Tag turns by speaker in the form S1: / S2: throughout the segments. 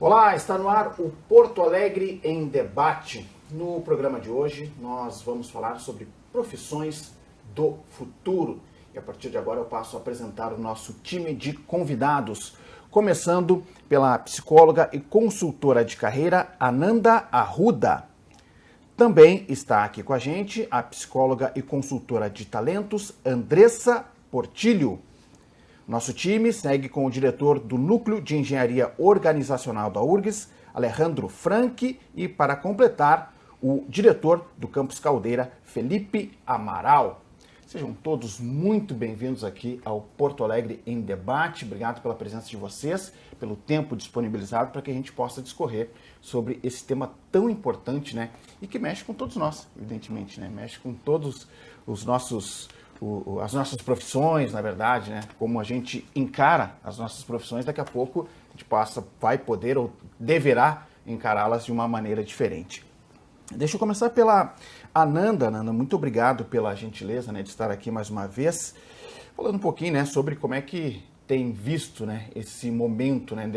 S1: Olá, está no ar o Porto Alegre em Debate. No programa de hoje nós vamos falar sobre profissões do futuro. E a partir de agora eu passo a apresentar o nosso time de convidados, começando pela psicóloga e consultora de carreira Ananda Arruda. Também está aqui com a gente a psicóloga e consultora de talentos Andressa Portillo. Nosso time segue com o diretor do Núcleo de Engenharia Organizacional da URGS, Alejandro Franchi, e para completar, o diretor do Campus Caldeira, Felipe Amaral. Sejam todos muito bem-vindos aqui ao Porto Alegre em Debate. Obrigado pela presença de vocês, pelo tempo disponibilizado para que a gente possa discorrer sobre esse tema tão importante, né? E que mexe com todos nós, evidentemente, né? Mexe com todos os nossos... as nossas profissões, na verdade, né? Como a gente encara as nossas profissões, daqui a pouco a gente vai poder ou deverá encará-las de uma maneira diferente. Deixa eu começar pela Ananda. Ananda, muito obrigado pela gentileza, né, de estar aqui mais uma vez, falando um pouquinho, né, sobre como é que tem visto, né, esse momento, né,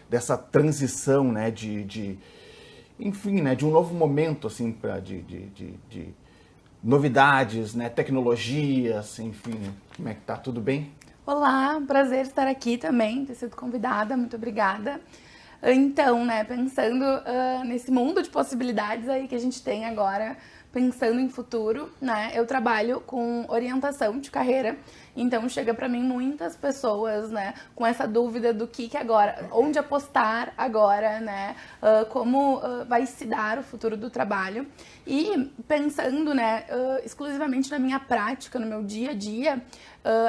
S1: dessa transição, né, enfim, né, de um novo momento, assim, de novidades, né, tecnologias, enfim, como é que tá? Tudo bem?
S2: Olá, prazer estar aqui também, ter sido convidada, muito obrigada. Então, né, pensando nesse mundo de possibilidades aí que a gente tem agora, pensando em futuro, né, eu trabalho com orientação de carreira, então chega para mim muitas pessoas, né, com essa dúvida do que agora, onde apostar agora, né, como vai se dar o futuro do trabalho. E pensando, né, exclusivamente na minha prática, no meu dia a dia,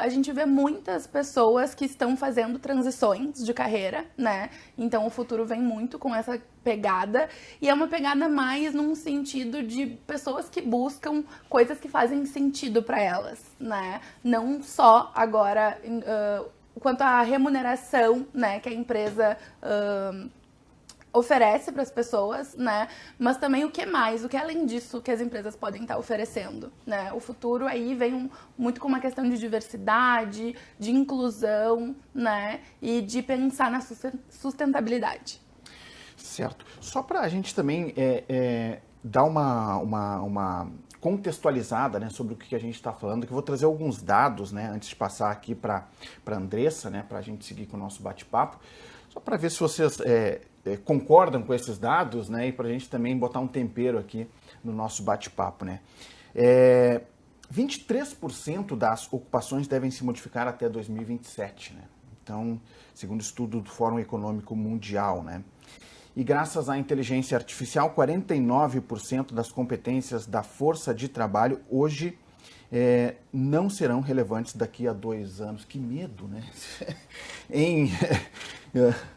S2: a gente vê muitas pessoas que estão fazendo transições de carreira, né? Então o futuro vem muito com essa pegada, e é uma pegada mais num sentido de pessoas que buscam coisas que fazem sentido para elas, né? Não só agora quanto à remuneração, né, que a empresa oferece para as pessoas, né? Mas também o que mais, o que além disso que as empresas podem estar oferecendo, né? O futuro aí vem muito com uma questão de diversidade, de inclusão, né? E de pensar na sustentabilidade.
S1: Certo. Só para a gente também dar uma contextualizada, né, sobre o que a gente está falando, que eu vou trazer alguns dados, né, antes de passar aqui para a Andressa, né, para a gente seguir com o nosso bate-papo, só para ver se vocês concordam com esses dados, né, e para a gente também botar um tempero aqui no nosso bate-papo, né. 23% das ocupações devem se modificar até 2027, né. Então, segundo estudo do Fórum Econômico Mundial, né. E graças à inteligência artificial, 49% das competências da força de trabalho hoje não serão relevantes daqui a 2 anos. Que medo, né?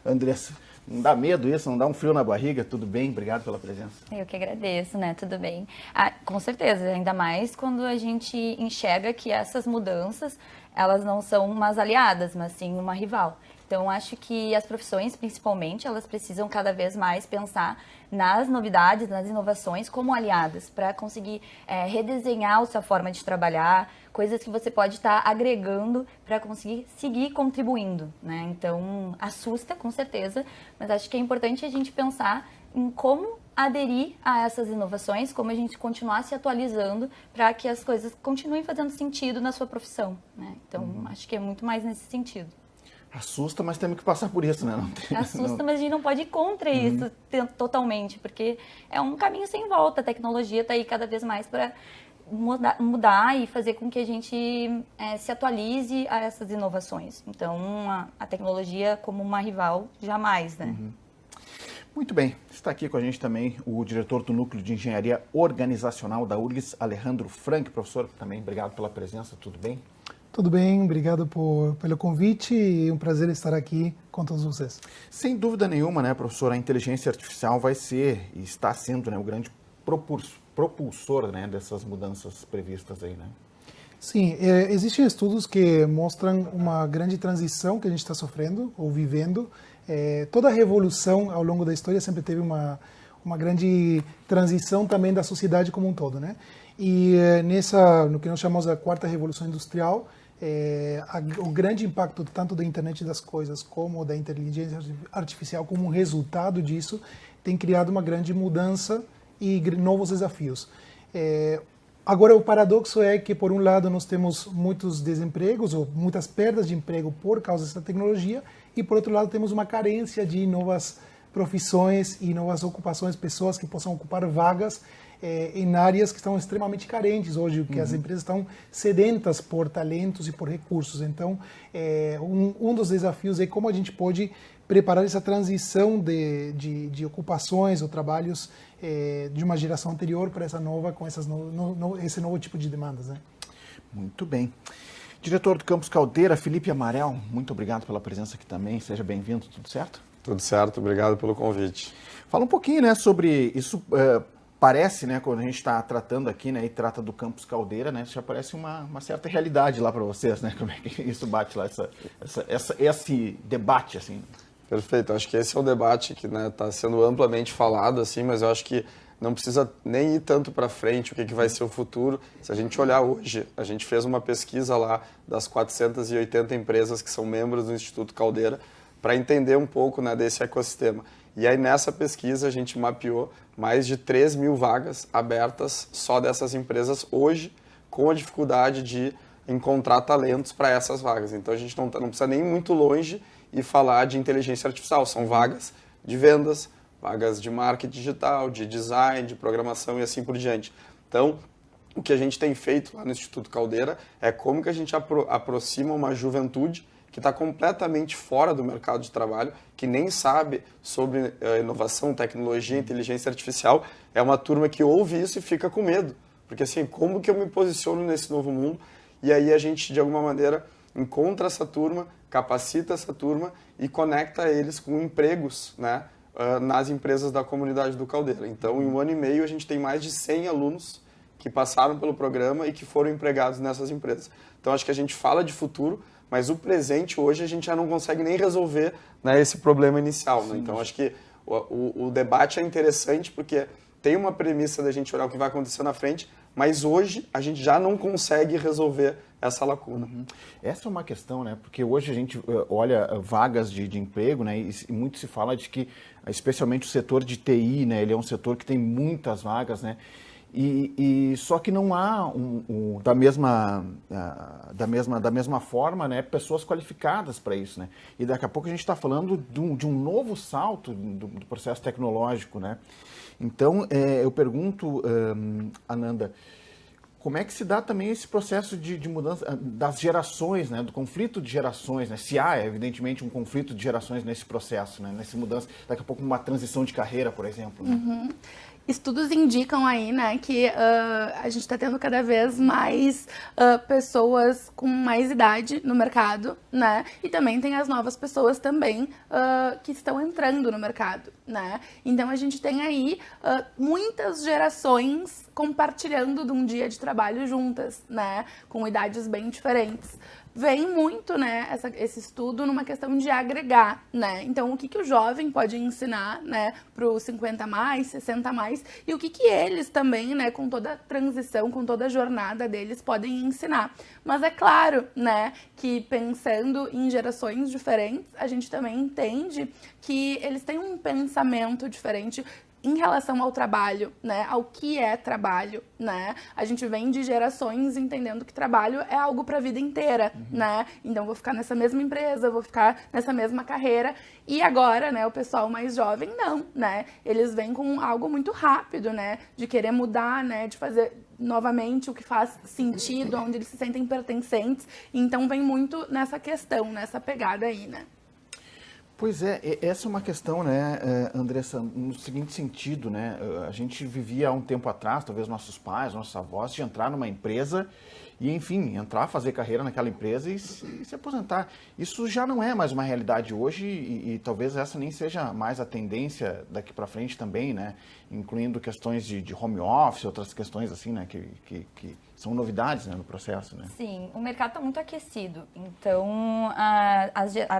S1: Andressa, não dá medo isso? Não dá um frio na barriga? Tudo bem? Obrigado pela presença.
S3: Eu que agradeço, né? Tudo bem. Com certeza, ainda mais quando a gente enxerga que essas mudanças, elas não são umas aliadas, mas sim uma rival. Então, acho que as profissões, principalmente, elas precisam cada vez mais pensar nas novidades, nas inovações como aliadas, para conseguir redesenhar a sua forma de trabalhar, coisas que você pode estar agregando para conseguir seguir contribuindo, né? Então, assusta, com certeza, mas acho que é importante a gente pensar em como aderir a essas inovações, como a gente continuar se atualizando para que as coisas continuem fazendo sentido na sua profissão, né? Então, acho que é muito mais nesse sentido.
S1: Assusta, mas temos que passar por isso, né?
S3: Assusta, mas a gente não pode ir contra isso totalmente, porque é um caminho sem volta. A tecnologia está aí cada vez mais para mudar e fazer com que a gente se atualize a essas inovações. Então, a tecnologia como uma rival, jamais, né?
S1: Muito bem. Está aqui com a gente também o diretor do Núcleo de Engenharia Organizacional da URGS, Alejandro Franchi. Professor, também obrigado pela presença. Tudo bem?
S4: Tudo bem, obrigado pelo convite e um prazer estar aqui com todos vocês.
S1: Sem dúvida nenhuma, né, professor, a inteligência artificial vai ser e está sendo, né, o grande propulsor, né, dessas mudanças previstas aí, né?
S4: Sim, existem estudos que mostram uma grande transição que a gente está sofrendo ou vivendo. Toda revolução ao longo da história sempre teve uma grande transição também da sociedade como um todo, né? E no que nós chamamos de quarta revolução industrial, o grande impacto tanto da internet das coisas como da inteligência artificial como um resultado disso tem criado uma grande mudança e novos desafios. Agora, o paradoxo é que, por um lado, nós temos muitos desempregos ou muitas perdas de emprego por causa dessa tecnologia e, por outro lado, temos uma carência de novas profissões e novas ocupações, pessoas que possam ocupar vagas em áreas que estão extremamente carentes hoje, que as empresas estão sedentas por talentos e por recursos. Então, um dos desafios é como a gente pode preparar essa transição de ocupações ou trabalhos de uma geração anterior para essa nova, com esse novo tipo de demandas, né?
S1: Muito bem. Diretor do Campus Caldeira, Felipe Amarel, muito obrigado pela presença aqui também. Seja bem-vindo, tudo certo?
S5: Tudo certo, obrigado pelo convite.
S1: Fala um pouquinho, né, sobre isso. Parece, né, quando a gente está tratando aqui, né, e trata do Campus Caldeira, né, já parece uma certa realidade lá para vocês, né? Como é que isso bate lá, esse debate, assim?
S5: Perfeito, acho que esse é o debate que está sendo amplamente falado, assim, mas eu acho que não precisa nem ir tanto para frente, o que vai ser o futuro. Se a gente olhar hoje, a gente fez uma pesquisa lá das 480 empresas que são membros do Instituto Caldeira para entender um pouco, né, desse ecossistema. E aí nessa pesquisa a gente mapeou mais de 3 mil vagas abertas só dessas empresas hoje, com a dificuldade de encontrar talentos para essas vagas. Então a gente não precisa nem ir muito longe e falar de inteligência artificial. São vagas de vendas, vagas de marketing digital, de design, de programação e assim por diante. Então, o que a gente tem feito lá no Instituto Caldeira é como que a gente aproxima uma juventude que está completamente fora do mercado de trabalho, que nem sabe sobre inovação, tecnologia, inteligência artificial. É uma turma que ouve isso e fica com medo. Porque assim, como que eu me posiciono nesse novo mundo? E aí a gente, de alguma maneira, encontra essa turma, capacita essa turma e conecta eles com empregos, né, nas empresas da comunidade do Caldeira. Então, em 1 ano e meio, a gente tem mais de 100 alunos que passaram pelo programa e que foram empregados nessas empresas. Então, acho que a gente fala de futuro, mas o presente hoje a gente já não consegue nem resolver, né, esse problema inicial. Né? Então, acho que o debate é interessante porque tem uma premissa da gente olhar o que vai acontecer na frente, mas hoje a gente já não consegue resolver essa lacuna.
S1: Essa é uma questão, né? Porque hoje a gente olha vagas de emprego, né? E muito se fala de que, especialmente o setor de TI, né? Ele é um setor que tem muitas vagas, né? E só que não há da mesma forma, né, pessoas qualificadas para isso, né? E daqui a pouco a gente está falando de um novo salto do processo tecnológico, né? Então, eu pergunto, Ananda, como é que se dá também esse processo de mudança das gerações, né, do conflito de gerações, né? Se há, evidentemente, um conflito de gerações nesse processo, né, nessa mudança, daqui a pouco uma transição de carreira, por exemplo. Né?
S2: Estudos indicam aí, né, que a gente está tendo cada vez mais pessoas com mais idade no mercado, né, e também tem as novas pessoas também que estão entrando no mercado, né. Então a gente tem aí muitas gerações compartilhando de um dia de trabalho juntas, né, com idades bem diferentes. Vem muito, né, esse estudo numa questão de agregar, né? Então, o que o jovem pode ensinar, né, para os 50 mais, 60 mais, e o que eles também, né, com toda a transição, com toda a jornada deles, podem ensinar. Mas é claro, né, que pensando em gerações diferentes, a gente também entende que eles têm um pensamento diferente em relação ao trabalho, né, ao que é trabalho, né, a gente vem de gerações entendendo que trabalho é algo para a vida inteira, né, então vou ficar nessa mesma empresa, vou ficar nessa mesma carreira, e agora, né, o pessoal mais jovem não, né, eles vêm com algo muito rápido, né, de querer mudar, né, de fazer novamente o que faz sentido, onde eles se sentem pertencentes, então vem muito nessa questão, nessa pegada aí, né.
S1: Pois é, essa é uma questão, né, Andressa, no seguinte sentido, né, a gente vivia há um tempo atrás, talvez nossos pais, nossos avós, de entrar numa empresa e, enfim, entrar, fazer carreira naquela empresa e se aposentar. Isso já não é mais uma realidade hoje e talvez essa nem seja mais a tendência daqui para frente também, né, incluindo questões de home office, outras questões assim, né, que são novidades, né, no processo, né?
S3: Sim, o mercado está muito aquecido, então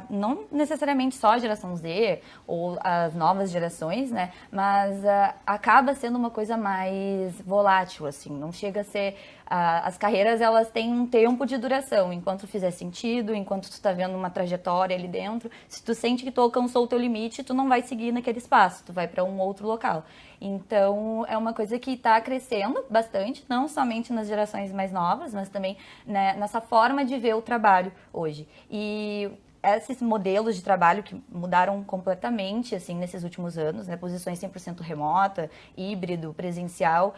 S3: não necessariamente só a geração Z ou as novas gerações, né, mas acaba sendo uma coisa mais volátil, assim, não chega a ser... as carreiras, elas têm um tempo de duração, enquanto fizer sentido, enquanto tu tá vendo uma trajetória ali dentro. Se tu sente que tu alcançou o teu limite, tu não vai seguir naquele espaço, tu vai para um outro local. Então, é uma coisa que está crescendo bastante, não somente nas gerações mais novas, mas também, né, nessa forma de ver o trabalho hoje. E esses modelos de trabalho que mudaram completamente, assim, nesses últimos anos, né, posições 100% remota, híbrido, presencial.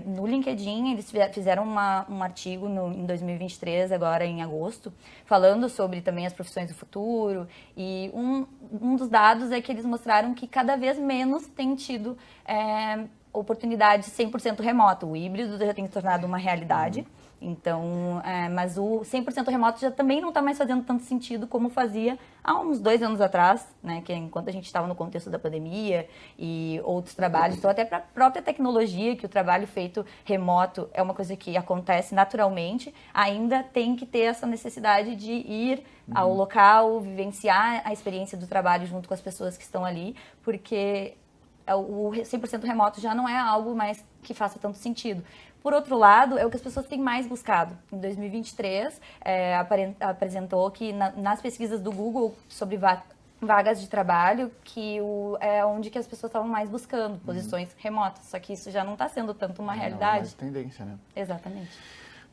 S3: No LinkedIn, eles fizeram um artigo em 2023, agora em agosto, falando sobre também as profissões do futuro, e um dos dados é que eles mostraram que cada vez menos tem tido oportunidade 100% remoto. O híbrido já tem se tornado uma realidade. Então, mas o 100% remoto já também não está mais fazendo tanto sentido como fazia há uns 2 anos atrás, né? Que enquanto a gente estava no contexto da pandemia e outros trabalhos, então até para a própria tecnologia, que o trabalho feito remoto é uma coisa que acontece naturalmente, ainda tem que ter essa necessidade de ir ao local, vivenciar a experiência do trabalho junto com as pessoas que estão ali, porque o 100% remoto já não é algo mais que faça tanto sentido. Por outro lado, é o que as pessoas têm mais buscado. Em 2023, apresentou que nas pesquisas do Google sobre vagas de trabalho, que é onde que as pessoas estavam mais buscando, posições remotas. Só que isso já não está sendo tanto uma realidade.
S1: É uma tendência, né?
S3: Exatamente.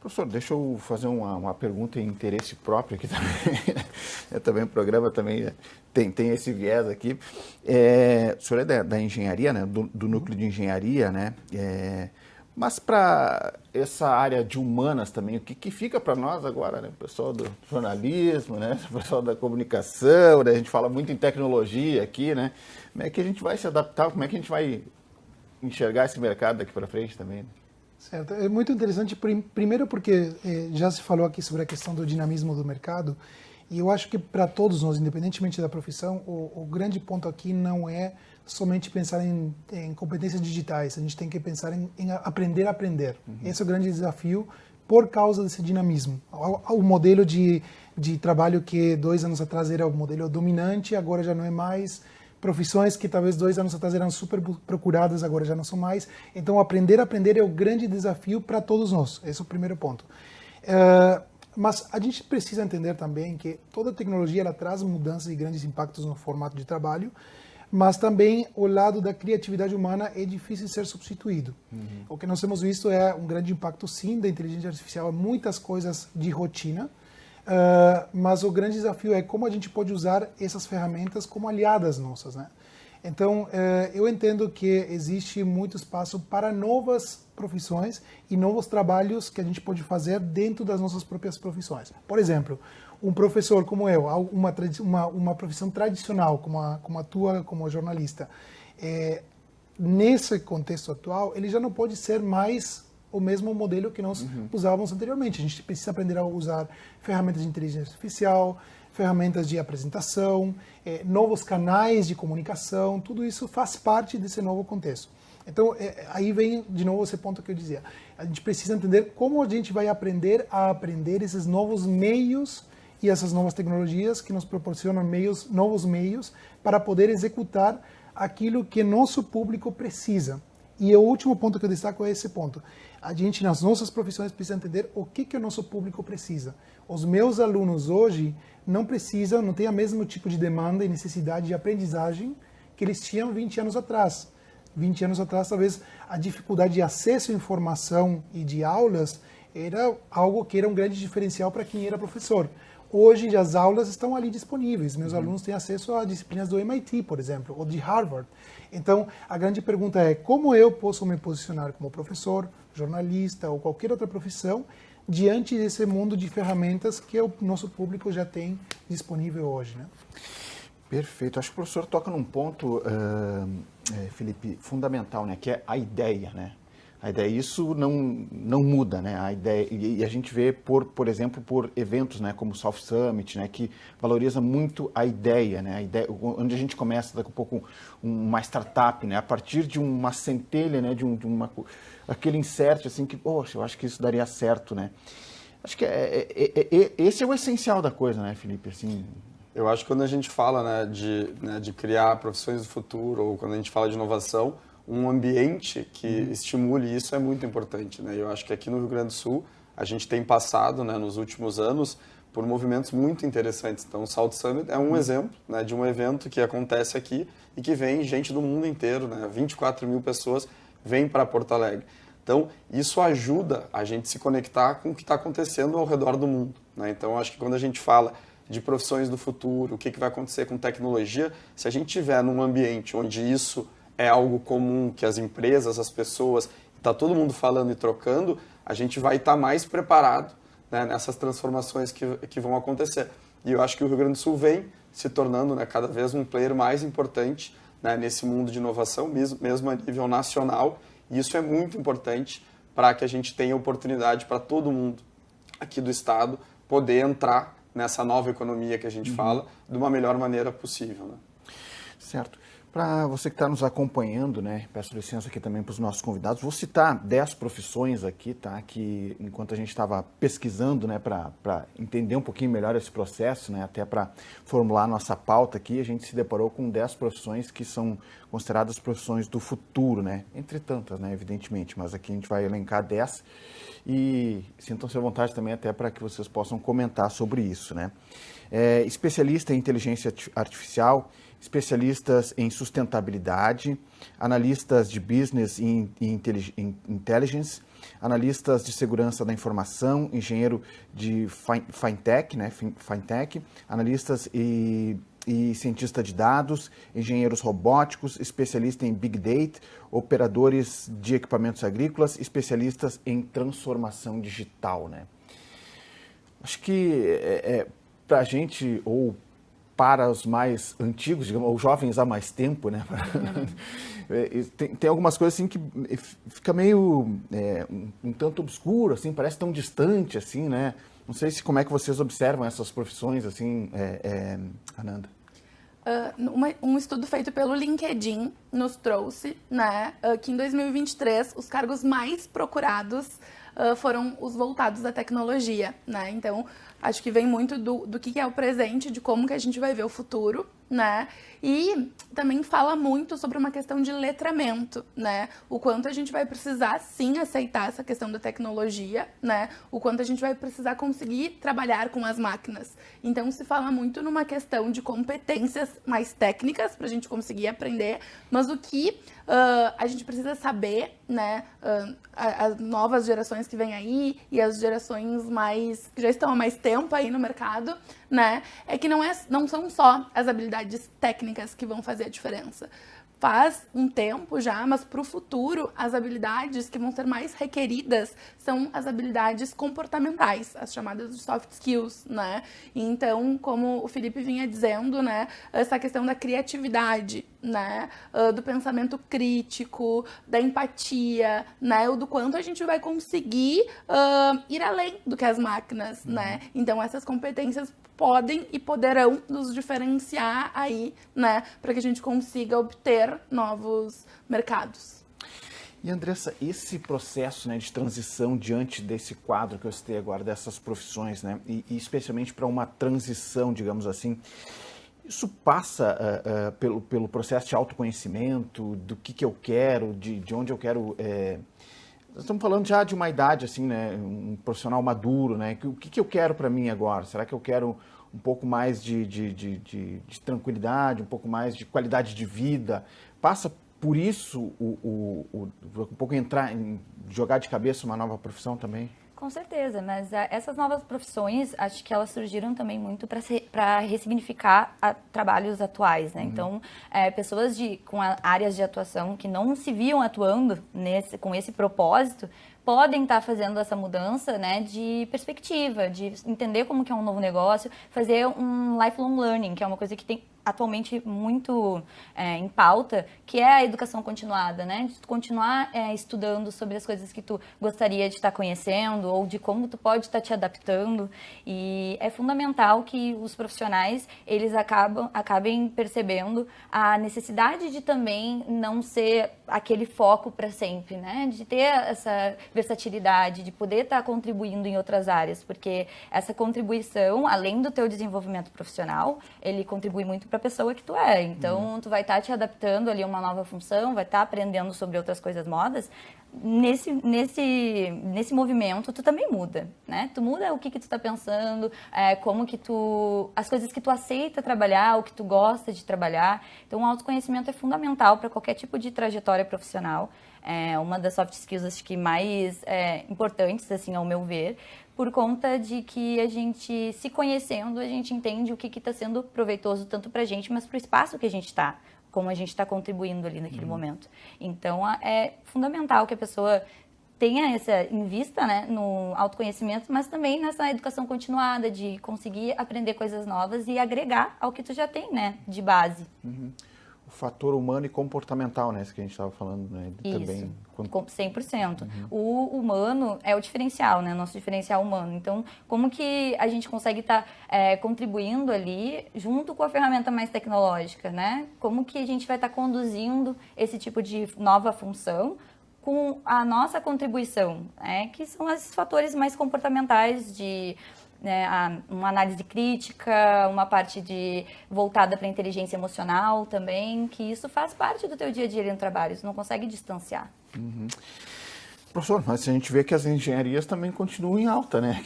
S1: Professor, deixa eu fazer uma pergunta em interesse próprio aqui também. Também o programa também tem esse viés aqui. O senhor é da engenharia, né? Do núcleo de engenharia, né? Mas para essa área de humanas também, o que fica para nós agora, né? O pessoal do jornalismo, né? O pessoal da comunicação, né? A gente fala muito em tecnologia aqui, né? Como é que a gente vai se adaptar? Como é que a gente vai enxergar esse mercado daqui para frente também? Né?
S4: Certo. É muito interessante, primeiro porque já se falou aqui sobre a questão do dinamismo do mercado, e eu acho que para todos nós, independentemente da profissão, o grande ponto aqui não é somente pensar em competências digitais, a gente tem que pensar em aprender a aprender. Esse é o grande desafio por causa desse dinamismo. O modelo de trabalho que 2 anos atrás era o modelo dominante, agora já não é mais. Profissões que talvez 2 anos atrás eram super procuradas, agora já não são mais. Então, aprender a aprender é o grande desafio para todos nós. Esse é o primeiro ponto. Mas a gente precisa entender também que toda tecnologia ela traz mudanças e grandes impactos no formato de trabalho, mas também o lado da criatividade humana é difícil de ser substituído. O que nós temos visto é um grande impacto, sim, da inteligência artificial, muitas coisas de rotina, mas o grande desafio é como a gente pode usar essas ferramentas como aliadas nossas, né? Então, eu entendo que existe muito espaço para novas profissões e novos trabalhos que a gente pode fazer dentro das nossas próprias profissões. Por exemplo, um professor como eu, uma profissão tradicional como a tua, como jornalista, nesse contexto atual, ele já não pode ser mais o mesmo modelo que nós usávamos anteriormente. A gente precisa aprender a usar ferramentas de inteligência artificial, ferramentas de apresentação, novos canais de comunicação, tudo isso faz parte desse novo contexto. Então, aí vem de novo esse ponto que eu dizia. A gente precisa entender como a gente vai aprender a aprender esses novos meios e essas novas tecnologias que nos proporcionam novos meios para poder executar aquilo que nosso público precisa. E o último ponto que eu destaco é esse ponto. A gente, nas nossas profissões, precisa entender o que o nosso público precisa. Os meus alunos hoje não têm o mesmo tipo de demanda e necessidade de aprendizagem que eles tinham 20 anos atrás. 20 anos atrás, talvez, a dificuldade de acesso à informação e de aulas era algo que era um grande diferencial para quem era professor. Hoje, as aulas estão ali disponíveis. Meus alunos têm acesso a disciplinas do MIT, por exemplo, ou de Harvard. Então, a grande pergunta é como eu posso me posicionar como professor, jornalista ou qualquer outra profissão diante desse mundo de ferramentas que o nosso público já tem disponível hoje, né?
S1: Perfeito. Acho que o professor toca num ponto, Felipe, fundamental, né? Que é a ideia, né? A ideia, isso não muda, né? A ideia, e a gente vê, por exemplo, por eventos, né, como o South Summit, né, que valoriza muito a ideia, né? A ideia, onde a gente começa daqui a pouco uma startup, né? A partir de uma centelha, né, aquele insert assim que, poxa, eu acho que isso daria certo, né? Acho que esse é o essencial da coisa, né, Felipe? Assim,
S5: eu acho que quando a gente fala, de criar profissões do futuro, ou quando a gente fala de inovação, um ambiente que estimule isso é muito importante, né? Eu acho que aqui no Rio Grande do Sul a gente tem passado, né, nos últimos anos por movimentos muito interessantes. Então, o Salt Summit é um exemplo, né, de um evento que acontece aqui e que vem gente do mundo inteiro, né, 24 mil pessoas vêm para Porto Alegre. Então, isso ajuda a gente se conectar com o que está acontecendo ao redor do mundo, né? Então, acho que quando a gente fala de profissões do futuro, o que vai acontecer com tecnologia, se a gente estiver num ambiente onde isso é algo comum, que as empresas, as pessoas, está todo mundo falando e trocando, a gente vai estar mais preparado, né, nessas transformações que vão acontecer. E eu acho que o Rio Grande do Sul vem se tornando, né, cada vez um player mais importante, né, nesse mundo de inovação, mesmo a nível nacional, e isso é muito importante para que a gente tenha oportunidade para todo mundo aqui do estado poder entrar nessa nova economia que a gente fala de uma melhor maneira possível, né?
S1: Certo. Para você que está nos acompanhando, né, peço licença aqui também para os nossos convidados, vou citar 10 profissões aqui, tá, que enquanto a gente estava pesquisando, né, para entender um pouquinho melhor esse processo, né, até para formular a nossa pauta aqui, a gente se deparou com 10 profissões que são consideradas profissões do futuro, né, entre tantas, né, evidentemente, mas aqui a gente vai elencar 10 e sintam-se à vontade também até para que vocês possam comentar sobre isso, né. Especialista em inteligência artificial, especialistas em sustentabilidade, analistas de business e intelligence, analistas de segurança da informação, engenheiro de fintech, né, analistas e cientista de dados, engenheiros robóticos, especialista em big data, operadores de equipamentos agrícolas, especialistas em transformação digital, né. Acho que para a gente, ou para os mais antigos, digamos, ou jovens há mais tempo, né? Tem algumas coisas assim que fica meio um tanto obscuro, assim, parece tão distante, assim, né? Não sei como é que vocês observam essas profissões, assim, Ananda.
S2: Um estudo feito pelo LinkedIn nos trouxe, né, que em 2023 os cargos mais procurados foram os voltados à tecnologia, né? Então, acho que vem muito do que é o presente, de como que a gente vai ver o futuro, né? E também fala muito sobre uma questão de letramento, né? O quanto a gente vai precisar, sim, aceitar essa questão da tecnologia, né? O quanto a gente vai precisar conseguir trabalhar com as máquinas. Então, se fala muito numa questão de competências mais técnicas para a gente conseguir aprender, mas o que a gente precisa saber, né? As novas gerações que vêm aí e as gerações que já estão há mais tempo aí no mercado, né? É que não são só as habilidades técnicas que vão fazer a diferença. Faz um tempo já, mas para o futuro, as habilidades que vão ser mais requeridas são as habilidades comportamentais, as chamadas de soft skills, né? Então, como o Felipe vinha dizendo, né, essa questão da criatividade, né, do pensamento crítico, da empatia, né, do quanto a gente vai conseguir ir além do que as máquinas, né? Então, essas competências podem e poderão nos diferenciar aí, né, para que a gente consiga obter novos mercados.
S1: E Andressa, esse processo, né, de transição diante desse quadro que eu citei agora, dessas profissões, né, e especialmente para uma transição, digamos assim, isso passa pelo processo de autoconhecimento, do que eu quero, de onde eu quero... Nós estamos falando já de uma idade, assim, né, um profissional maduro, né, o que eu quero para mim agora? Será que eu quero um pouco mais de tranquilidade, um pouco mais de qualidade de vida? Passa por isso um pouco jogar de cabeça uma nova profissão também?
S3: Com certeza, mas essas novas profissões, acho que elas surgiram também muito para ressignificar trabalhos atuais, né? Uhum. Então, pessoas com áreas de atuação que não se viam atuando com esse propósito, podem estar fazendo essa mudança, né, de perspectiva, de entender como que é um novo negócio, fazer um lifelong learning, que é uma coisa que tem atualmente muito em pauta, que é a educação continuada, né? De continuar estudando sobre as coisas que tu gostaria de estar conhecendo ou de como tu pode estar te adaptando. E é fundamental que os profissionais, eles acabem percebendo a necessidade de também não ser aquele foco para sempre, né? De ter essa versatilidade, de poder estar contribuindo em outras áreas, porque essa contribuição, além do teu desenvolvimento profissional, ele contribui muito para a pessoa que tu é. Então, tu vai estar te adaptando ali a uma nova função, vai estar aprendendo sobre outras coisas nesse movimento, tu também muda, né? Tu muda o que tu tá pensando, como que as coisas que tu aceita trabalhar, o que tu gosta de trabalhar. Então, o autoconhecimento é fundamental para qualquer tipo de trajetória profissional. É uma das soft skills, acho que mais importantes, assim, ao meu ver, por conta de que a gente, se conhecendo, a gente entende o que está sendo proveitoso tanto para a gente, mas para o espaço que a gente está, como a gente está contribuindo ali naquele momento. Então, é fundamental que a pessoa tenha essa em vista, né, no autoconhecimento, mas também nessa educação continuada, de conseguir aprender coisas novas e agregar ao que tu já tem, né, de base.
S1: O fator humano e comportamental, né, isso que a gente estava falando, né,
S3: Isso,
S1: também.
S3: 100%. O humano é o diferencial, né, nosso diferencial humano. Então, como que a gente consegue estar contribuindo ali junto com a ferramenta mais tecnológica, né? Como que a gente vai estar conduzindo esse tipo de nova função com a nossa contribuição, né? Que são esses fatores mais comportamentais de uma análise crítica, uma parte voltada para a inteligência emocional também, que isso faz parte do teu dia a dia ali no trabalho, você não consegue distanciar.
S1: Professor, mas a gente vê que as engenharias também continuam em alta, né?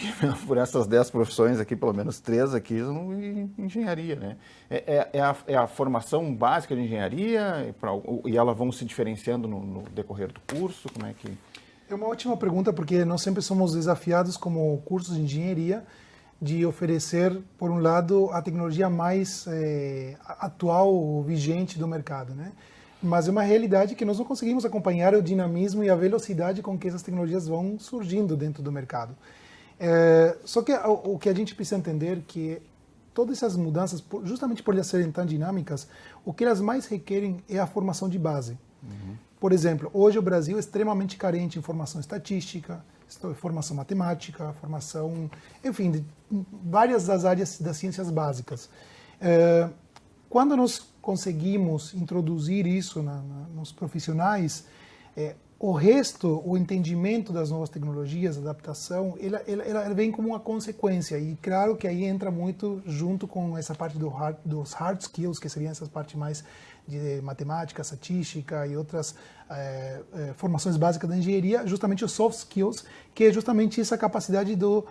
S1: Por essas 10 profissões aqui, pelo menos 3 aqui são engenharia, né? É a formação básica de engenharia e elas vão se diferenciando no decorrer do curso? Como é que...
S4: É uma ótima pergunta, porque nós sempre somos desafiados como cursos de engenharia de oferecer, por um lado, a tecnologia mais atual, vigente do mercado, né? Mas é uma realidade que nós não conseguimos acompanhar o dinamismo e a velocidade com que essas tecnologias vão surgindo dentro do mercado. Só que o que a gente precisa entender é que todas essas mudanças, justamente por elas serem tão dinâmicas, o que elas mais requerem é a formação de base. Por exemplo, hoje o Brasil é extremamente carente em formação estatística, formação matemática, formação, enfim, de várias das áreas das ciências básicas. Quando nós conseguimos introduzir isso nos profissionais, o resto, o entendimento das novas tecnologias, a adaptação, ela vem como uma consequência. E claro que aí entra muito junto com essa parte dos hard skills, que seriam essas partes mais de matemática, estatística e outras formações básicas da engenharia, justamente os soft skills, que é justamente essa capacidade do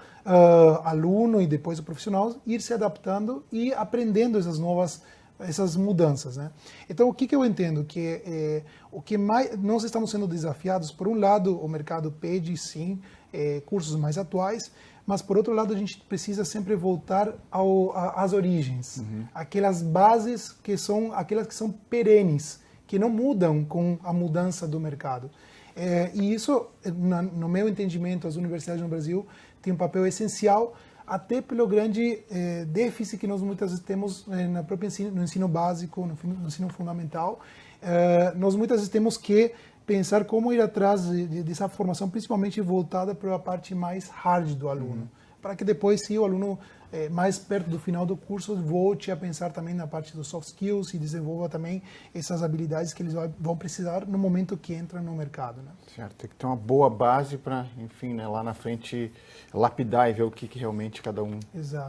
S4: aluno e depois do profissional ir se adaptando e aprendendo essas mudanças, né? Então, o que eu entendo? Que o que mais nós estamos sendo desafiados, por um lado, o mercado pede, sim, cursos mais atuais, mas, por outro lado, a gente precisa sempre voltar às origens, aquelas bases que são aquelas que são perenes, que não mudam com a mudança do mercado. E isso, no meu entendimento, as universidades no Brasil têm um papel essencial, até pelo grande déficit que nós muitas vezes temos no ensino básico, no ensino fundamental. Nós muitas vezes temos que pensar como ir atrás dessa formação, principalmente voltada para a parte mais hard do aluno, para que depois, se o aluno mais perto do final do curso, volte a pensar também na parte dos soft skills e desenvolva também essas habilidades que eles vão precisar no momento que entra no mercado, né?
S1: Certo, tem que ter uma boa base para, enfim, né, lá na frente lapidar e ver o que realmente cada um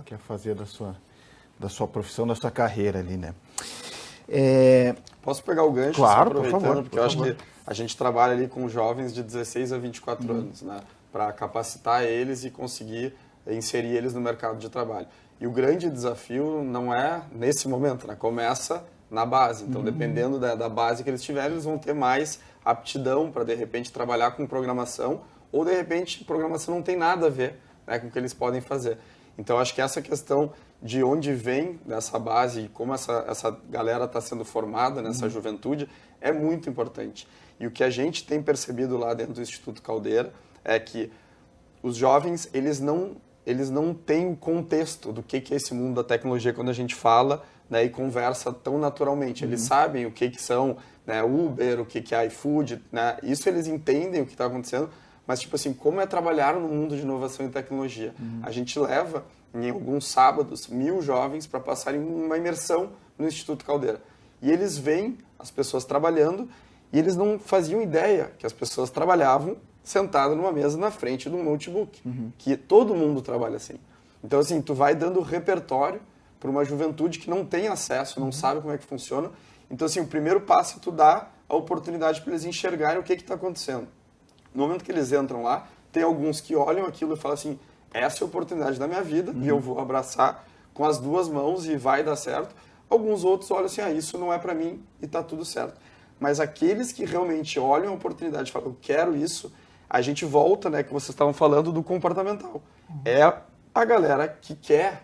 S1: quer fazer da sua profissão, da sua carreira ali, né?
S5: Posso pegar o gancho?
S1: Claro, por favor.
S5: Porque eu acho que a gente trabalha ali com jovens de 16 a 24 anos, né? Para capacitar eles e conseguir inserir eles no mercado de trabalho. E o grande desafio não é nesse momento, né? Começa na base. Então, dependendo da base que eles tiverem, eles vão ter mais aptidão para, de repente, trabalhar com programação, ou, de repente, programação não tem nada a ver, né, com o que eles podem fazer. Então, acho que essa questão de onde vem dessa base e como essa galera está sendo formada nessa juventude é muito importante. E o que a gente tem percebido lá dentro do Instituto Caldeira é que os jovens, eles não têm o contexto do que é esse mundo da tecnologia quando a gente fala, né, e conversa tão naturalmente. Eles sabem o que são, né, Uber, o que é iFood, né, isso eles entendem o que está acontecendo, mas, tipo assim, como é trabalhar no mundo de inovação e tecnologia? A gente leva, em alguns sábados, 1000 jovens para passarem uma imersão no Instituto Caldeira. E eles veem as pessoas trabalhando e eles não faziam ideia que as pessoas trabalhavam sentado numa mesa na frente de um notebook, que todo mundo trabalha assim. Então, assim, tu vai dando repertório para uma juventude que não tem acesso, não sabe como é que funciona. Então, assim, o primeiro passo é tu dar a oportunidade para eles enxergarem o que está acontecendo. No momento que eles entram lá, tem alguns que olham aquilo e falam assim, essa é a oportunidade da minha vida e eu vou abraçar com as duas mãos e vai dar certo. Alguns outros olham assim, isso não é para mim e tá tudo certo. Mas aqueles que realmente olham a oportunidade e falam, eu quero isso, a gente volta, né, que vocês estavam falando do comportamental. É a galera que quer,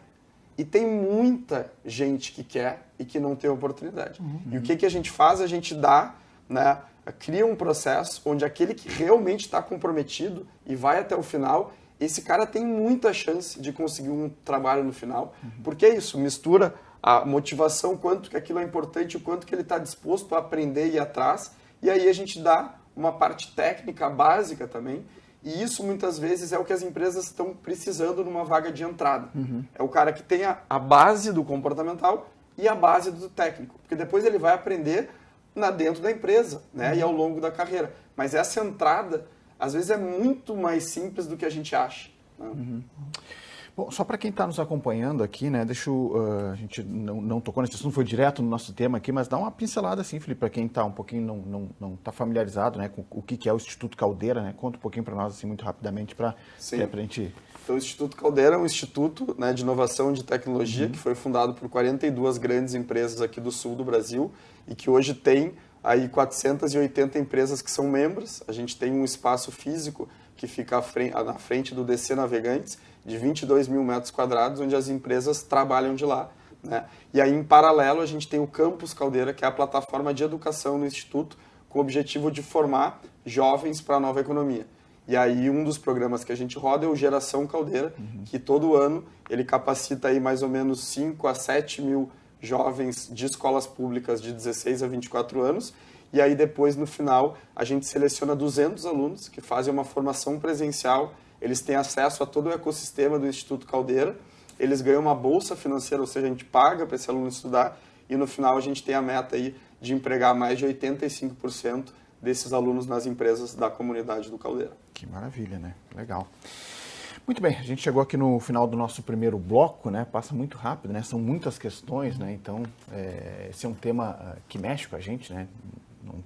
S5: e tem muita gente que quer e que não tem oportunidade. E o que a gente faz? A gente dá, né, cria um processo onde aquele que realmente está comprometido e vai até o final, esse cara tem muita chance de conseguir um trabalho no final, porque é isso, mistura a motivação, quanto que aquilo é importante, o quanto que ele está disposto a aprender e ir atrás, e aí a gente dá uma parte técnica básica também, e isso muitas vezes é o que as empresas estão precisando numa vaga de entrada. É o cara que tem a base do comportamental e a base do técnico, porque depois ele vai aprender dentro da empresa, né, e ao longo da carreira. Mas essa entrada, às vezes, é muito mais simples do que a gente acha. Né?
S1: Bom, só para quem está nos acompanhando aqui, né, a gente não tocou nesse assunto, foi direto no nosso tema aqui, mas dá uma pincelada assim, Felipe, para quem está um pouquinho, não está familiarizado, né, com o que é o Instituto Caldeira, né, conta um pouquinho para nós, assim, muito rapidamente, para a gente...
S5: Então, o Instituto Caldeira é um instituto, né, de inovação e de tecnologia que foi fundado por 42 grandes empresas aqui do sul do Brasil e que hoje tem aí 480 empresas que são membros. A gente tem um espaço físico que fica na frente do DC Navegantes, de 22 mil metros quadrados, onde as empresas trabalham de lá. Né? E aí, em paralelo, a gente tem o Campus Caldeira, que é a plataforma de educação do Instituto, com o objetivo de formar jovens para a nova economia. E aí, um dos programas que a gente roda é o Geração Caldeira, que todo ano ele capacita aí mais ou menos 5 a 7 mil jovens de escolas públicas de 16 a 24 anos. E aí, depois, no final, a gente seleciona 200 alunos que fazem uma formação presencial. Eles têm acesso a todo o ecossistema do Instituto Caldeira. Eles ganham uma bolsa financeira, ou seja, a gente paga para esse aluno estudar. E no final, a gente tem a meta aí de empregar mais de 85% desses alunos nas empresas da comunidade do Caldeira.
S1: Que maravilha, né? Legal. Muito bem, a gente chegou aqui no final do nosso primeiro bloco, né? Passa muito rápido, né? São muitas questões, né? Então, esse é um tema que mexe com a gente, né?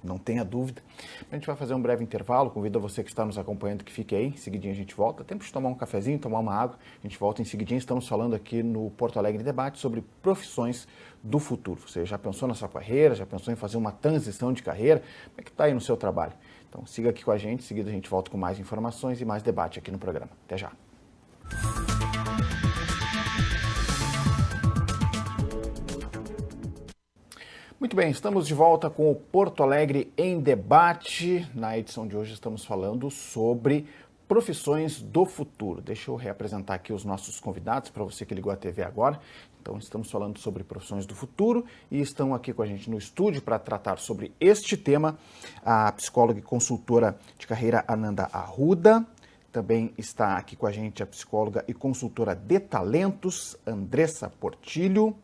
S1: Não tenha dúvida. A gente vai fazer um breve intervalo, convido a você que está nos acompanhando que fique aí, em seguidinho a gente volta. Tempo de tomar um cafezinho, tomar uma água, a gente volta em seguidinho. Estamos falando aqui no Porto Alegre Debate sobre profissões do futuro. Você já pensou na sua carreira, já pensou em fazer uma transição de carreira? Como é que está aí no seu trabalho? Então siga aqui com a gente, em seguida a gente volta com mais informações e mais debate aqui no programa. Até já! Muito bem, estamos de volta com o Porto Alegre em Debate. Na edição de hoje estamos falando sobre profissões do futuro. Deixa eu reapresentar aqui os nossos convidados para você que ligou a TV agora. Então, estamos falando sobre profissões do futuro e estão aqui com a gente no estúdio para tratar sobre este tema a psicóloga e consultora de carreira Ananda Arruda. Também está aqui com a gente a psicóloga e consultora de talentos Andressa Portillo.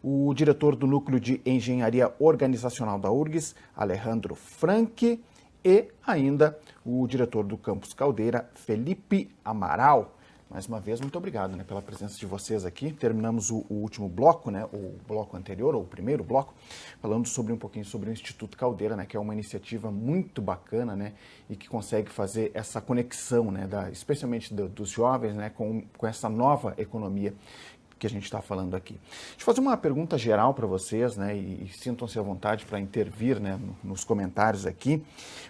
S1: O diretor do Núcleo de Engenharia Organizacional da URGS, Alejandro Franck, e ainda o diretor do Campus Caldeira, Felipe Amaral. Mais uma vez, muito obrigado, né, pela presença de vocês aqui. Terminamos o último bloco, né, o bloco anterior, ou o primeiro bloco, falando sobre um pouquinho sobre o Instituto Caldeira, né, que é uma iniciativa muito bacana, né, e que consegue fazer essa conexão, né, especialmente dos jovens, né, com essa nova economia que a gente está falando aqui. Deixa eu fazer uma pergunta geral para vocês, né, e sintam-se à vontade para intervir, né, nos comentários aqui,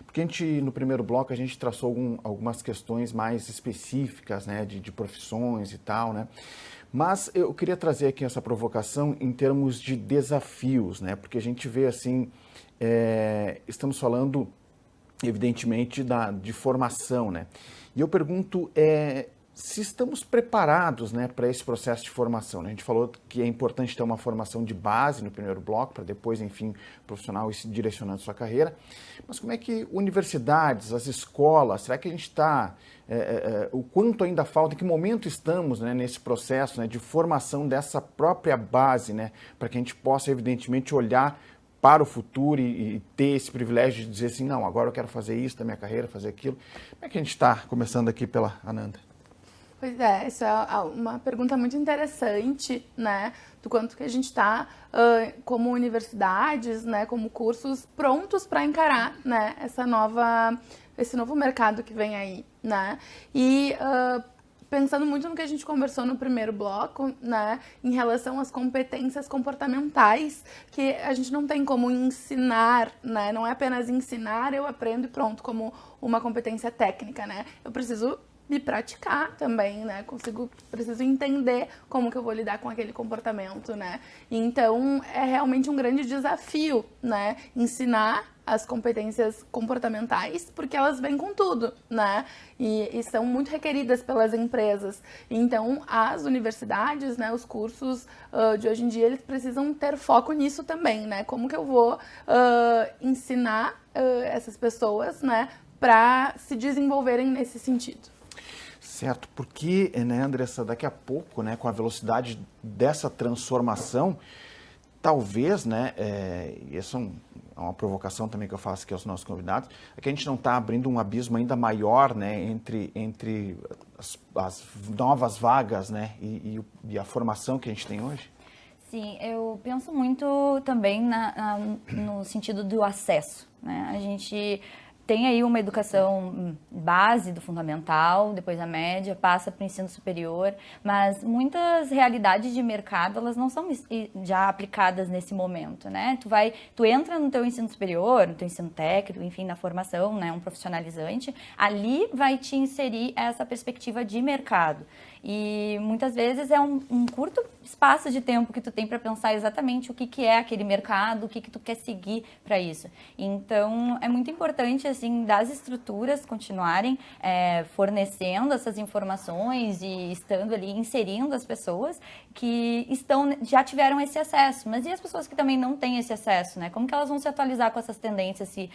S1: porque no primeiro bloco a gente traçou algumas questões mais específicas, né, de profissões e tal, né, mas eu queria trazer aqui essa provocação em termos de desafios, né, porque a gente vê assim, estamos falando evidentemente de formação, né, e eu pergunto, se estamos preparados, né, para esse processo de formação. A gente falou que é importante ter uma formação de base no primeiro bloco, para depois, enfim, o profissional ir se direcionando a sua carreira. Mas como é que universidades, as escolas, será que a gente está... o quanto ainda falta, em que momento estamos, né, nesse processo, né, de formação dessa própria base, né, para que a gente possa, evidentemente, olhar para o futuro e ter esse privilégio de dizer assim, não, agora eu quero fazer isso da minha carreira, fazer aquilo. Como é que a gente está? Começando aqui pela Ananda.
S2: Pois é, isso é uma pergunta muito interessante, né, do quanto que a gente está, como universidades, né, como cursos, prontos para encarar, né, essa nova esse novo mercado que vem aí, né? E pensando muito no que a gente conversou no primeiro bloco, né, em relação às competências comportamentais, que a gente não tem como ensinar, né, não é apenas ensinar, eu aprendo e pronto, como uma competência técnica, né, eu preciso me praticar também, né, preciso entender como que eu vou lidar com aquele comportamento, né, então é realmente um grande desafio, né, ensinar as competências comportamentais, porque elas vêm com tudo, né? E são muito requeridas pelas empresas. Então, as universidades, né, os cursos de hoje em dia, eles precisam ter foco nisso também, né? Como que eu vou ensinar essas pessoas, né, para se desenvolverem nesse sentido?
S1: Certo, porque, né, Andressa, daqui a pouco, né, com a velocidade dessa transformação, talvez, né, essa é uma provocação também que eu faço aqui aos nossos convidados, é que a gente não está abrindo um abismo ainda maior, né, entre as novas vagas, né, e a formação que a gente tem hoje?
S3: Sim, eu penso muito também no sentido do acesso, né? A gente tem aí uma educação base do fundamental, depois a média, passa para o ensino superior, mas muitas realidades de mercado, elas não são já aplicadas nesse momento, né? Tu entra no teu ensino superior, no teu ensino técnico, enfim, na formação, né, um profissionalizante, ali vai te inserir essa perspectiva de mercado. E muitas vezes é um curto espaço de tempo que tu tem para pensar exatamente o que é aquele mercado, o que tu quer seguir para isso. Então, é muito importante, assim, das estruturas continuarem fornecendo essas informações e estando ali, inserindo as pessoas que já tiveram esse acesso. Mas e as pessoas que também não têm esse acesso, né? Como que elas vão se atualizar com essas tendências se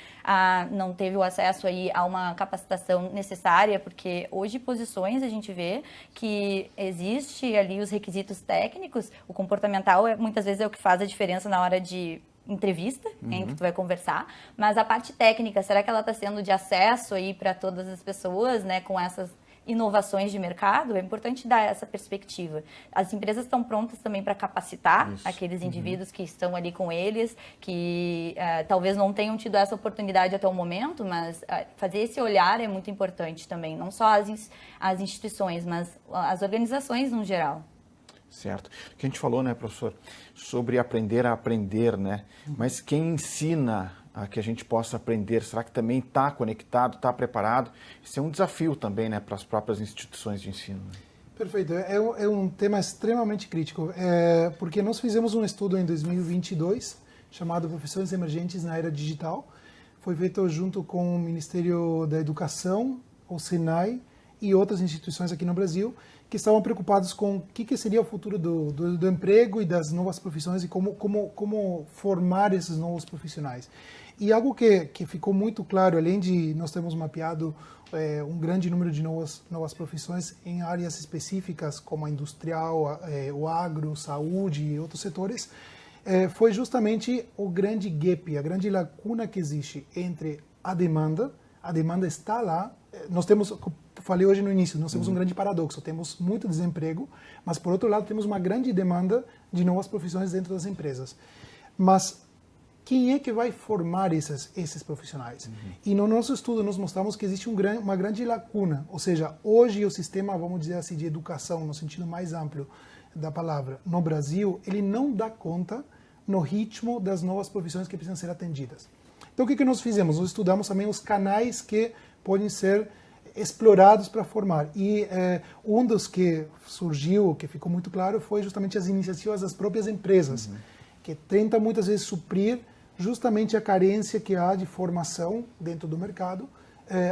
S3: não teve o acesso aí a uma capacitação necessária? Porque hoje posições a gente vê que existe ali os requisitos técnicos, o comportamental muitas vezes é o que faz a diferença na hora de entrevista, em que tu vai conversar, mas a parte técnica, será que ela está sendo de acesso aí para todas as pessoas, né, com essas inovações de mercado? É importante dar essa perspectiva. As empresas estão prontas também para capacitar aqueles indivíduos que estão ali com eles, que talvez não tenham tido essa oportunidade até o momento, mas fazer esse olhar é muito importante também, não só as instituições, mas as organizações no geral.
S1: Certo. O que a gente falou, né, professor, sobre aprender a aprender, né? Mas quem ensina a que a gente possa aprender, será que também está conectado, está preparado? Isso é um desafio também, né, para as próprias instituições de ensino. Né?
S4: Perfeito. É um tema extremamente crítico, porque nós fizemos um estudo em 2022 chamado Profissões Emergentes na Era Digital. Foi feito junto com o Ministério da Educação, o Senai e outras instituições aqui no Brasil, que estavam preocupados com o que seria o futuro do emprego e das novas profissões e como formar esses novos profissionais. E algo que ficou muito claro, além de nós termos mapeado um grande número de novas profissões em áreas específicas, como a industrial, o agro, saúde e outros setores, foi justamente o grande gap, a grande lacuna que existe entre a demanda está lá, nós temos, falei hoje no início, nós temos um grande paradoxo, temos muito desemprego, mas por outro lado temos uma grande demanda de novas profissões dentro das empresas. Mas quem é que vai formar esses profissionais? E no nosso estudo nós mostramos que existe uma grande lacuna, ou seja, hoje o sistema, vamos dizer assim, de educação, no sentido mais amplo da palavra, no Brasil, ele não dá conta no ritmo das novas profissões que precisam ser atendidas. Então, o que nós fizemos? Nós estudamos também os canais que podem ser explorados para formar. E um dos que surgiu, que ficou muito claro, foi justamente as iniciativas das próprias empresas, que tentam muitas vezes suprir justamente a carência que há de formação dentro do mercado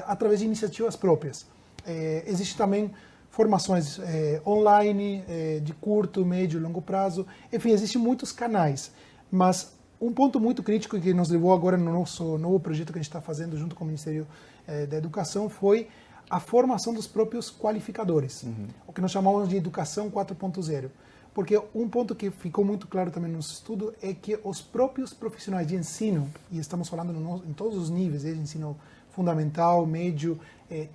S4: através de iniciativas próprias. Existe também formações online, de curto, médio e longo prazo. Enfim, existem muitos canais, mas um ponto muito crítico que nos levou agora no nosso novo projeto que a gente está fazendo junto com o Ministério da Educação foi a formação dos próprios qualificadores, o que nós chamamos de educação 4.0. Porque um ponto que ficou muito claro também no nosso estudo é que os próprios profissionais de ensino, e estamos falando em todos os níveis, de ensino fundamental, médio,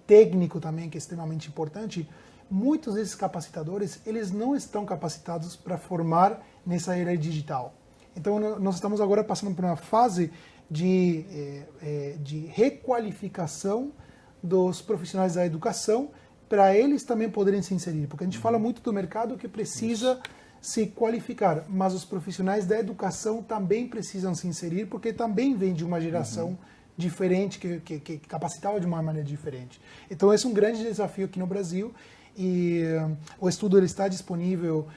S4: técnico também, que é extremamente importante, muitos desses capacitadores, eles não estão capacitados para formar nessa era digital. Então, nós estamos agora passando por uma fase de requalificação dos profissionais da educação, para eles também poderem se inserir. Porque a gente fala muito do mercado que precisa se qualificar, mas os profissionais da educação também precisam se inserir, porque também vem de uma geração diferente, que capacitava de uma maneira diferente. Então, esse é um grande desafio aqui no Brasil, e o estudo ele está disponível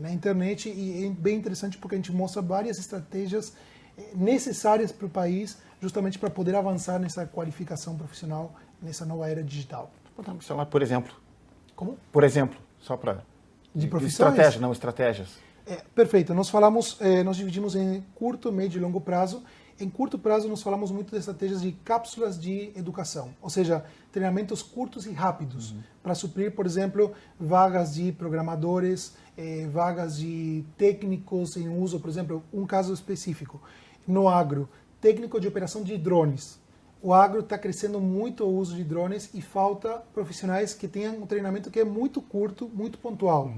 S4: na internet, e é bem interessante porque a gente mostra várias estratégias necessárias para o país, justamente para poder avançar nessa qualificação profissional, nessa nova era digital.
S1: Podemos falar, por exemplo.
S4: Como?
S1: Por exemplo, só para...
S4: De profissões?
S1: Estratégia, não estratégias.
S4: Perfeito. Nós dividimos em curto, médio e longo prazo. Em curto prazo, nós falamos muito de estratégias de cápsulas de educação, ou seja, treinamentos curtos e rápidos, para suprir, por exemplo, vagas de programadores, vagas de técnicos em uso, por exemplo, um caso específico, no agro, técnico de operação de drones. O agro está crescendo muito o uso de drones e falta profissionais que tenham um treinamento que é muito curto, muito pontual.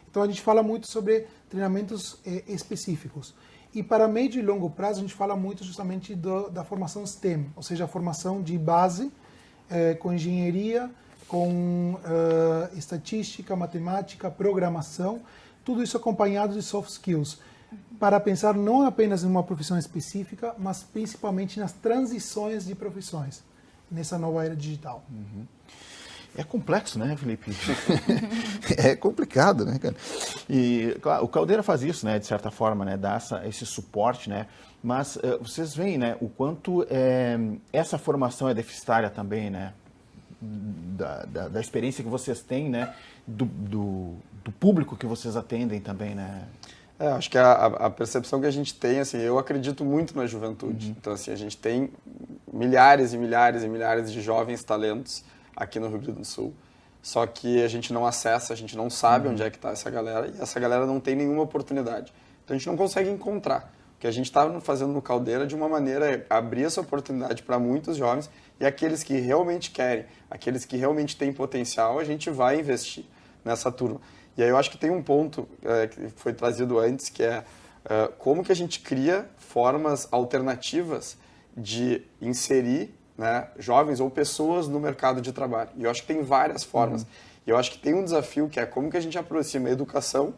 S4: Então, a gente fala muito sobre treinamentos específicos. E para médio e longo prazo, a gente fala muito justamente da formação STEM, ou seja, a formação de base com engenharia, com estatística, matemática, programação, tudo isso acompanhado de soft skills, para pensar não apenas em uma profissão específica, mas principalmente nas transições de profissões, nessa nova era digital.
S1: É complexo, né, Felipe? É complicado, né, cara? E, claro, o Caldeira faz isso, né, de certa forma, né, dá esse suporte, né? Mas vocês veem, né, o quanto essa formação é deficitária também, né? Da experiência que vocês têm, né? Do público que vocês atendem também, né?
S5: Acho que a percepção que a gente tem, assim, eu acredito muito na juventude. Então, assim, a gente tem milhares e milhares e milhares de jovens talentos aqui no Rio Grande do Sul. Só que a gente não acessa, a gente não sabe onde é que está essa galera, e essa galera não tem nenhuma oportunidade. Então, a gente não consegue encontrar. O que a gente está fazendo no Caldeira, de uma maneira, é abrir essa oportunidade para muitos jovens, e aqueles que realmente querem, aqueles que realmente têm potencial, a gente vai investir nessa turma. E aí eu acho que tem um ponto que foi trazido antes, que é como que a gente cria formas alternativas de inserir, né, jovens ou pessoas no mercado de trabalho. E eu acho que tem várias formas. E eu acho que tem um desafio que é como que a gente aproxima a educação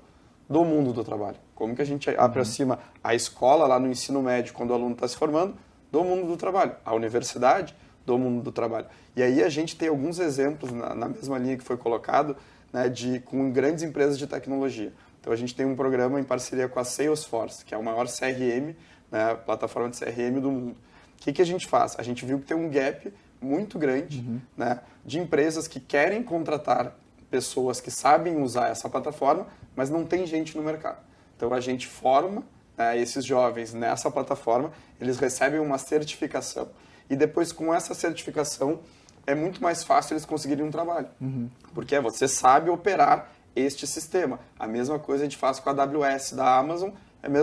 S5: do mundo do trabalho. Como que a gente aproxima a escola lá no ensino médio, quando o aluno está se formando, do mundo do trabalho. A universidade do mundo do trabalho. E aí a gente tem alguns exemplos na mesma linha que foi colocado, né, com grandes empresas de tecnologia. Então, a gente tem um programa em parceria com a Salesforce, que é o maior CRM, né, plataforma de CRM do mundo. O que a gente faz? A gente viu que tem um gap muito grande, né, de empresas que querem contratar pessoas que sabem usar essa plataforma, mas não tem gente no mercado. Então, a gente forma esses jovens nessa plataforma, eles recebem uma certificação, e depois, com essa certificação, é muito mais fácil eles conseguirem um trabalho. Porque você sabe operar este sistema. A mesma coisa a gente faz com a AWS da Amazon,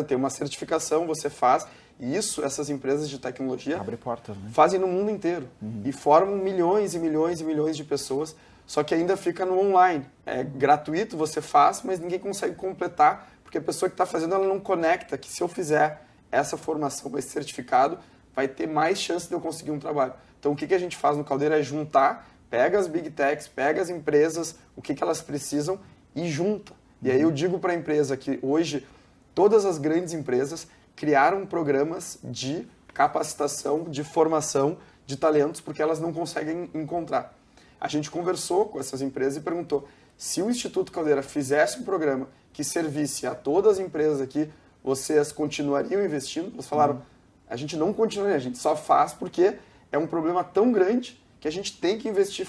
S5: tem uma certificação, você faz. E isso, essas empresas de tecnologia
S1: abre portas, né?
S5: Fazem no mundo inteiro. E formam milhões e milhões e milhões de pessoas, só que ainda fica no online. É gratuito, você faz, mas ninguém consegue completar, porque a pessoa que está fazendo, ela não conecta que se eu fizer essa formação, esse certificado, vai ter mais chance de eu conseguir um trabalho. Então, o que a gente faz no Caldeira é juntar, pega as big techs, pega as empresas, o que elas precisam e junta. E aí eu digo para a empresa que hoje todas as grandes empresas criaram programas de capacitação, de formação de talentos, porque elas não conseguem encontrar. A gente conversou com essas empresas e perguntou se o Instituto Caldeira fizesse um programa que servisse a todas as empresas aqui, vocês continuariam investindo? Eles falaram, a gente não continuaria, a gente só faz porque é um problema tão grande que a gente tem que investir,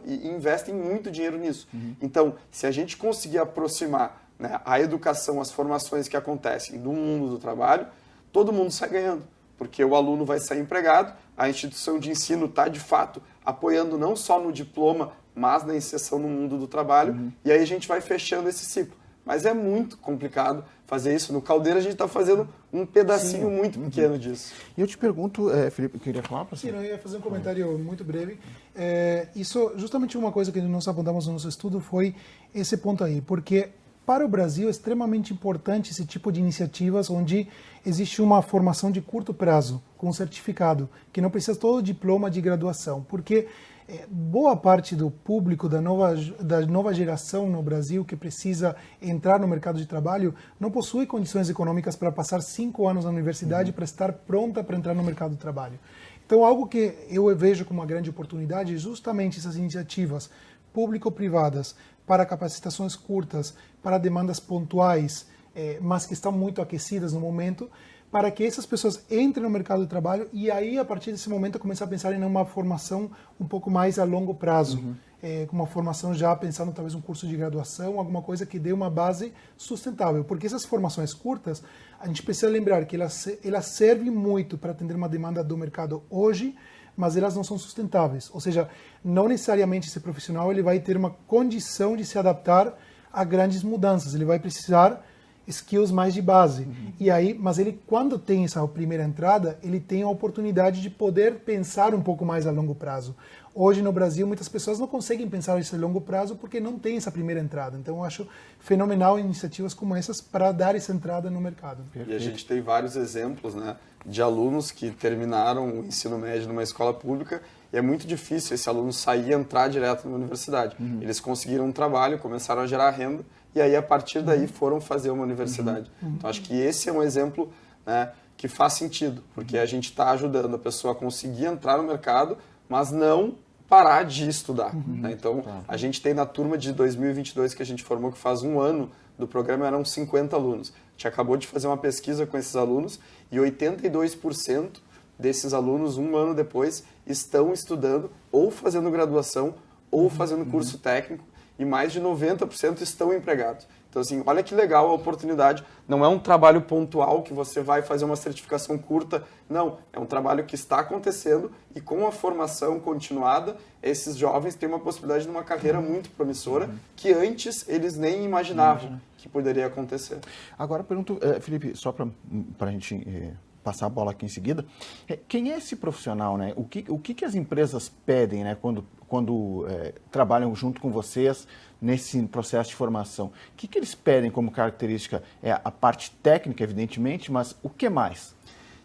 S5: e investem muito dinheiro nisso. Então, se a gente conseguir aproximar, né, a educação, as formações que acontecem do mundo do trabalho, todo mundo sai ganhando, porque o aluno vai sair empregado, a instituição de ensino está, de fato, apoiando não só no diploma, mas na inserção no mundo do trabalho, e aí a gente vai fechando esse ciclo. Mas é muito complicado fazer isso. No Caldeira a gente está fazendo um pedacinho muito pequeno disso.
S1: E eu te pergunto, Felipe, queria falar para você?
S4: Sim, eu ia fazer um comentário muito breve. Isso, justamente uma coisa que nós apontamos no nosso estudo foi esse ponto aí, porque para o Brasil é extremamente importante esse tipo de iniciativas onde existe uma formação de curto prazo, com certificado, que não precisa todo o diploma de graduação, porque boa parte do público da nova geração no Brasil que precisa entrar no mercado de trabalho não possui condições econômicas para passar 5 anos na universidade para estar pronta para entrar no mercado de trabalho. Então, algo que eu vejo como uma grande oportunidade é justamente essas iniciativas público-privadas para capacitações curtas, para demandas pontuais, mas que estão muito aquecidas no momento, para que essas pessoas entrem no mercado de trabalho e aí, a partir desse momento, começar a pensar em uma formação um pouco mais a longo prazo. Com uma formação já pensando talvez um curso de graduação, alguma coisa que dê uma base sustentável. Porque essas formações curtas, a gente precisa lembrar que elas servem muito para atender uma demanda do mercado hoje, mas elas não são sustentáveis. Ou seja, não necessariamente esse profissional ele vai ter uma condição de se adaptar a grandes mudanças. Ele vai precisar skills mais de base. E aí, mas ele, quando tem essa primeira entrada, ele tem a oportunidade de poder pensar um pouco mais a longo prazo. Hoje no Brasil, muitas pessoas não conseguem pensar esse longo prazo porque não tem essa primeira entrada. Então, eu acho fenomenal iniciativas como essas para dar essa entrada no mercado.
S5: E a gente tem vários exemplos, né, de alunos que terminaram o ensino médio numa escola pública e é muito difícil esse aluno sair e entrar direto na universidade. Eles conseguiram um trabalho, começaram a gerar renda e aí, a partir daí, foram fazer uma universidade. Então, acho que esse é um exemplo, né, que faz sentido, porque a gente está ajudando a pessoa a conseguir entrar no mercado, mas não parar de estudar. Né? Então, a gente tem na turma de 2022 que a gente formou, que faz um ano do programa, eram 50 alunos. A gente acabou de fazer uma pesquisa com esses alunos e 82% desses alunos, um ano depois, estão estudando ou fazendo graduação ou fazendo curso técnico e mais de 90% estão empregados. Então, assim, olha que legal a oportunidade. Não é um trabalho pontual que você vai fazer uma certificação curta. Não, é um trabalho que está acontecendo e com a formação continuada, esses jovens têm uma possibilidade de uma carreira muito promissora que antes eles nem imaginavam que poderia acontecer.
S1: Agora, pergunto, Felipe, só para a gente passar a bola aqui em seguida, quem é esse profissional, né? O que as empresas pedem, né, quando trabalham junto com vocês nesse processo de formação? O que eles pedem como característica? É a parte técnica, evidentemente, mas o que mais?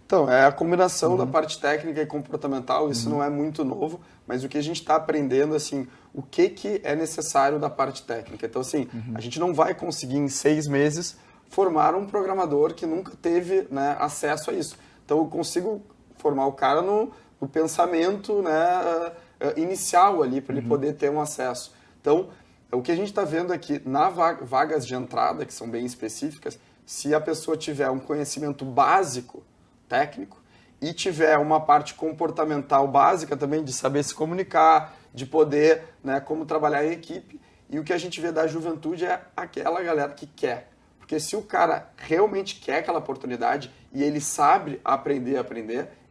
S5: Então, é a combinação da parte técnica e comportamental, isso não é muito novo, mas o que a gente está aprendendo, assim, o que é necessário da parte técnica. Então, assim, a gente não vai conseguir em 6 meses formar um programador que nunca teve, né, acesso a isso. Então, eu consigo formar o cara no pensamento, né, inicial ali, para ele poder ter um acesso. Então, o que a gente está vendo aqui, na vagas de entrada, que são bem específicas, se a pessoa tiver um conhecimento básico, técnico, e tiver uma parte comportamental básica também, de saber se comunicar, de poder, né, como trabalhar em equipe, e o que a gente vê da juventude é aquela galera que quer. Porque se o cara realmente quer aquela oportunidade e ele sabe aprender,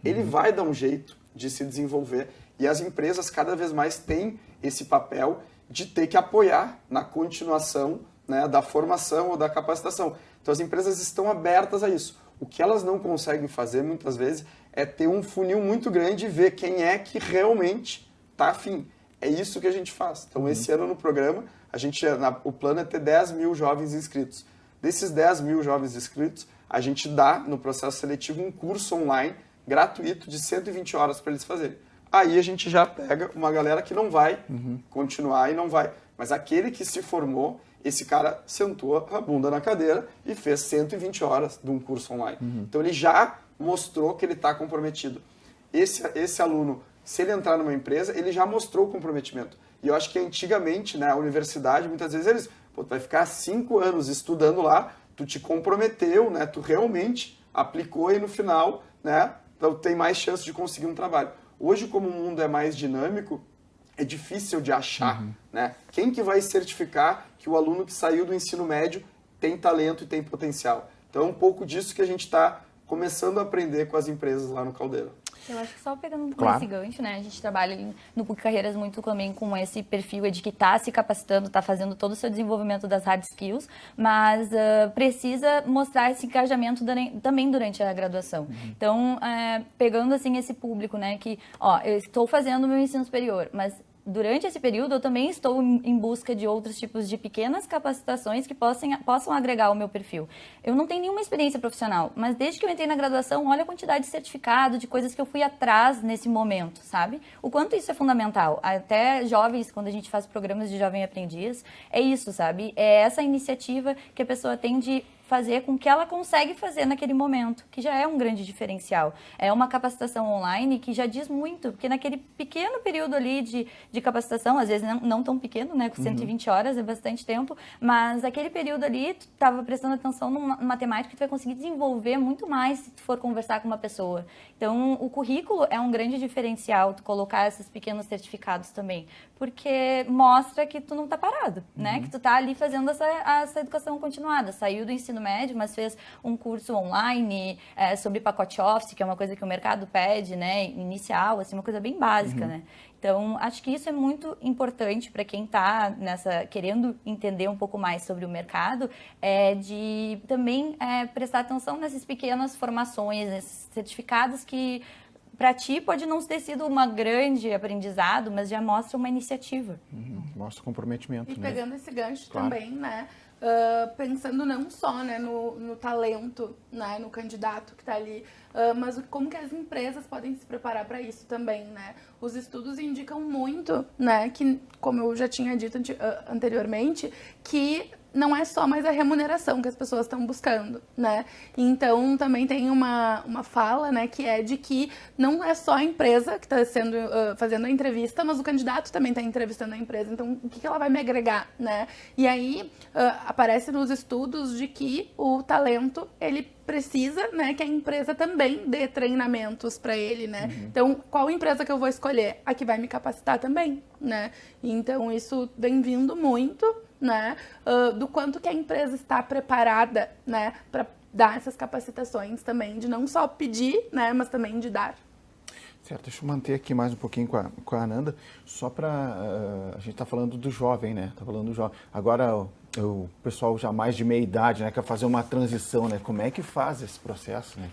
S5: ele vai dar um jeito de se desenvolver. E as empresas cada vez mais têm esse papel de ter que apoiar na continuação, né, da formação ou da capacitação. Então as empresas estão abertas a isso. O que elas não conseguem fazer muitas vezes é ter um funil muito grande e ver quem é que realmente está afim. É isso que a gente faz. Então esse ano no programa, o plano é ter 10 mil jovens inscritos. Desses 10 mil jovens inscritos, a gente dá no processo seletivo um curso online gratuito de 120 horas para eles fazerem. Aí a gente já pega uma galera que não vai continuar e não vai. Mas aquele que se formou, esse cara sentou a bunda na cadeira e fez 120 horas de um curso online. Então ele já mostrou que ele está comprometido. Esse aluno, se ele entrar numa empresa, ele já mostrou o comprometimento. E eu acho que antigamente, né, a universidade, muitas vezes eles... tu vai ficar 5 anos estudando lá, tu te comprometeu, né? Tu realmente aplicou e no final, né, tu tem mais chance de conseguir um trabalho. Hoje, como o mundo é mais dinâmico, é difícil de achar, né? Quem que vai certificar que o aluno que saiu do ensino médio tem talento e tem potencial? Então é um pouco disso que a gente está começando a aprender com as empresas lá no Caldeira.
S3: Eu acho que só pegando esse gancho, né? A gente trabalha no PUC Carreiras muito também com esse perfil de que está se capacitando, está fazendo todo o seu desenvolvimento das hard skills, mas precisa mostrar esse engajamento também durante a graduação. Então, pegando assim esse público, né? Que, ó, eu estou fazendo o meu ensino superior, mas durante esse período, eu também estou em busca de outros tipos de pequenas capacitações que possam agregar ao meu perfil. Eu não tenho nenhuma experiência profissional, mas desde que eu entrei na graduação, olha a quantidade de certificado, de coisas que eu fui atrás nesse momento, sabe? O quanto isso é fundamental. Até jovens, quando a gente faz programas de jovem aprendiz, é isso, sabe? É essa iniciativa que a pessoa tem de fazer com que ela consegue fazer naquele momento, que já é um grande diferencial. É uma capacitação online que já diz muito, porque naquele pequeno período ali de capacitação, às vezes não tão pequeno, né, com 120 horas é bastante tempo, mas aquele período ali, tu estava prestando atenção numa temática que tu vai conseguir desenvolver muito mais se tu for conversar com uma pessoa. Então, o currículo é um grande diferencial, tu colocar esses pequenos certificados também, porque mostra que tu não tá parado, né, que tu tá ali fazendo essa educação continuada, saiu do ensino médio, mas fez um curso online sobre pacote Office, que é uma coisa que o mercado pede, né, inicial, assim, uma coisa bem básica, né. Então, acho que isso é muito importante para quem está querendo entender um pouco mais sobre o mercado, de também prestar atenção nessas pequenas formações, nesses certificados que para ti pode não ter sido uma grande aprendizado, mas já mostra uma iniciativa.
S1: Mostra comprometimento.
S2: E
S1: né?
S2: pegando esse gancho
S1: Claro.
S2: também, né? Pensando não só, né, no talento, né, no candidato que está ali, mas como que as empresas podem se preparar para isso também, né? Os estudos indicam muito, né, que, como eu já tinha dito anteriormente, que não é só mais a remuneração que as pessoas estão buscando, né? Então, também tem uma fala, né, que é de que não é só a empresa que está fazendo a entrevista, mas o candidato também está entrevistando a empresa. Então, o que ela vai me agregar, né? E aí, aparece nos estudos de que o talento, ele precisa, né, que a empresa também dê treinamentos para ele, né? Então, qual empresa que eu vou escolher? A que vai me capacitar também, né? Então, isso vem vindo muito, né, do quanto que a empresa está preparada, né, para dar essas capacitações também, de não só pedir, né, mas também de dar.
S1: Certo, deixa eu manter aqui mais um pouquinho com a Ananda, só para... a gente está falando do jovem, né? Tá falando do jovem. Agora, o pessoal já mais de meia idade, né, quer fazer uma transição, né? Como é que faz esse processo, né?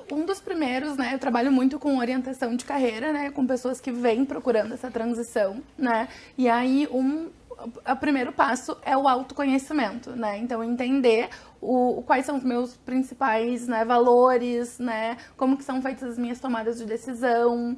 S2: Um dos primeiros, né, eu trabalho muito com orientação de carreira, né, com pessoas que vêm procurando essa transição, né, e aí o primeiro passo é o autoconhecimento, né, então entender quais são os meus principais, né, valores, né, como que são feitas as minhas tomadas de decisão,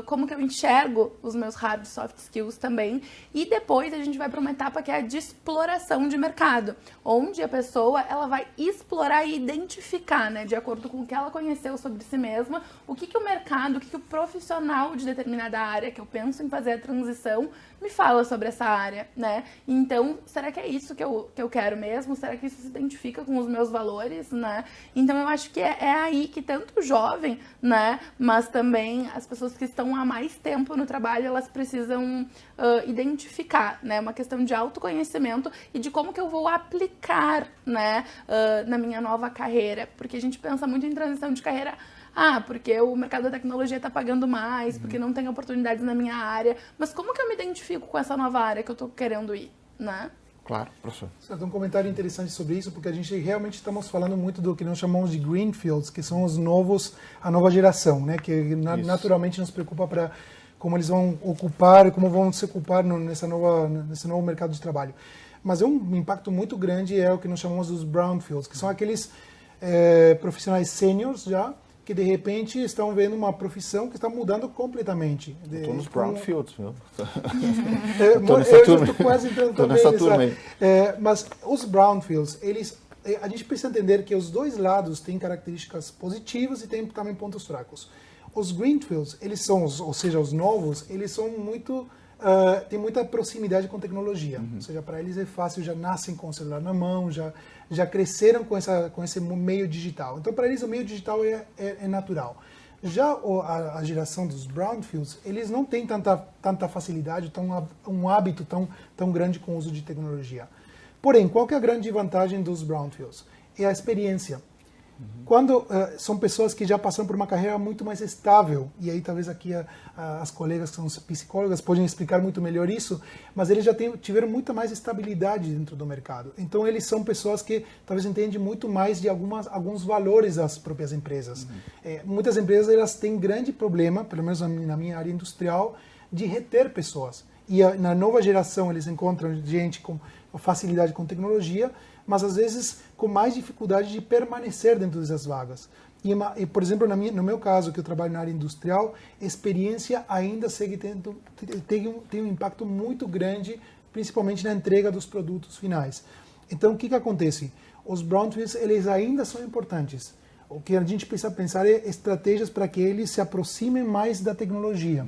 S2: como que eu enxergo os meus hard e soft skills também, e depois a gente vai para uma etapa que é a de exploração de mercado, onde a pessoa ela vai explorar e identificar, né, de acordo com o que ela conheceu sobre si mesma, o que o mercado, o que o profissional de determinada área que eu penso em fazer a transição me fala sobre essa área, né? Então, será que é isso que eu quero mesmo? Será que isso se identifica com os meus valores, né? Então, eu acho que é aí que tanto o jovem, né, mas também as pessoas que estão há mais tempo no trabalho, elas precisam identificar, né? Uma questão de autoconhecimento e de como que eu vou aplicar, né, na minha nova carreira. Porque a gente pensa muito em transição de carreira, porque o mercado da tecnologia está pagando mais, porque não tem oportunidades na minha área. Mas como que eu me identifico com essa nova área que eu estou querendo ir, né?
S1: Claro, professor.
S4: Tem um comentário interessante sobre isso, porque a gente realmente estamos falando muito do que nós chamamos de greenfields, que são a nova geração, né? Que naturalmente nos preocupa para como eles vão ocupar, como vão se ocupar nesse novo mercado de trabalho. Mas um impacto muito grande é o que nós chamamos dos brownfields, que são aqueles profissionais sêniores já, que de repente estão vendo uma profissão que está mudando completamente.
S1: Estou nos brownfields, viu?
S4: Eu estou quase entrando também
S1: nessa turma aí.
S4: Mas os brownfields, a gente precisa entender que os dois lados têm características positivas e têm também pontos fracos. Os greenfields, eles são, ou seja, os novos, eles são muito... tem muita proximidade com tecnologia. Ou seja, para eles é fácil, já nascem com o celular na mão, já cresceram com esse meio digital. Então, para eles, o meio digital é natural. Já a geração dos brownfields, eles não têm tanta facilidade, um hábito tão grande com o uso de tecnologia. Porém, qual que é a grande vantagem dos brownfields? É a experiência. Quando são pessoas que já passaram por uma carreira muito mais estável, e aí talvez aqui as colegas que são psicólogas podem explicar muito melhor isso, mas eles já tiveram muita mais estabilidade dentro do mercado. Então eles são pessoas que talvez entendem muito mais de alguns valores das próprias empresas. Muitas empresas elas têm grande problema, pelo menos na minha área industrial, de reter pessoas. E na nova geração eles encontram gente com facilidade com tecnologia, mas às vezes com mais dificuldade de permanecer dentro dessas vagas. E por exemplo, no meu caso, que eu trabalho na área industrial, experiência ainda tem um impacto muito grande, principalmente na entrega dos produtos finais. Então, o que acontece? Os brownfields, eles ainda são importantes. O que a gente precisa pensar é estratégias para que eles se aproximem mais da tecnologia.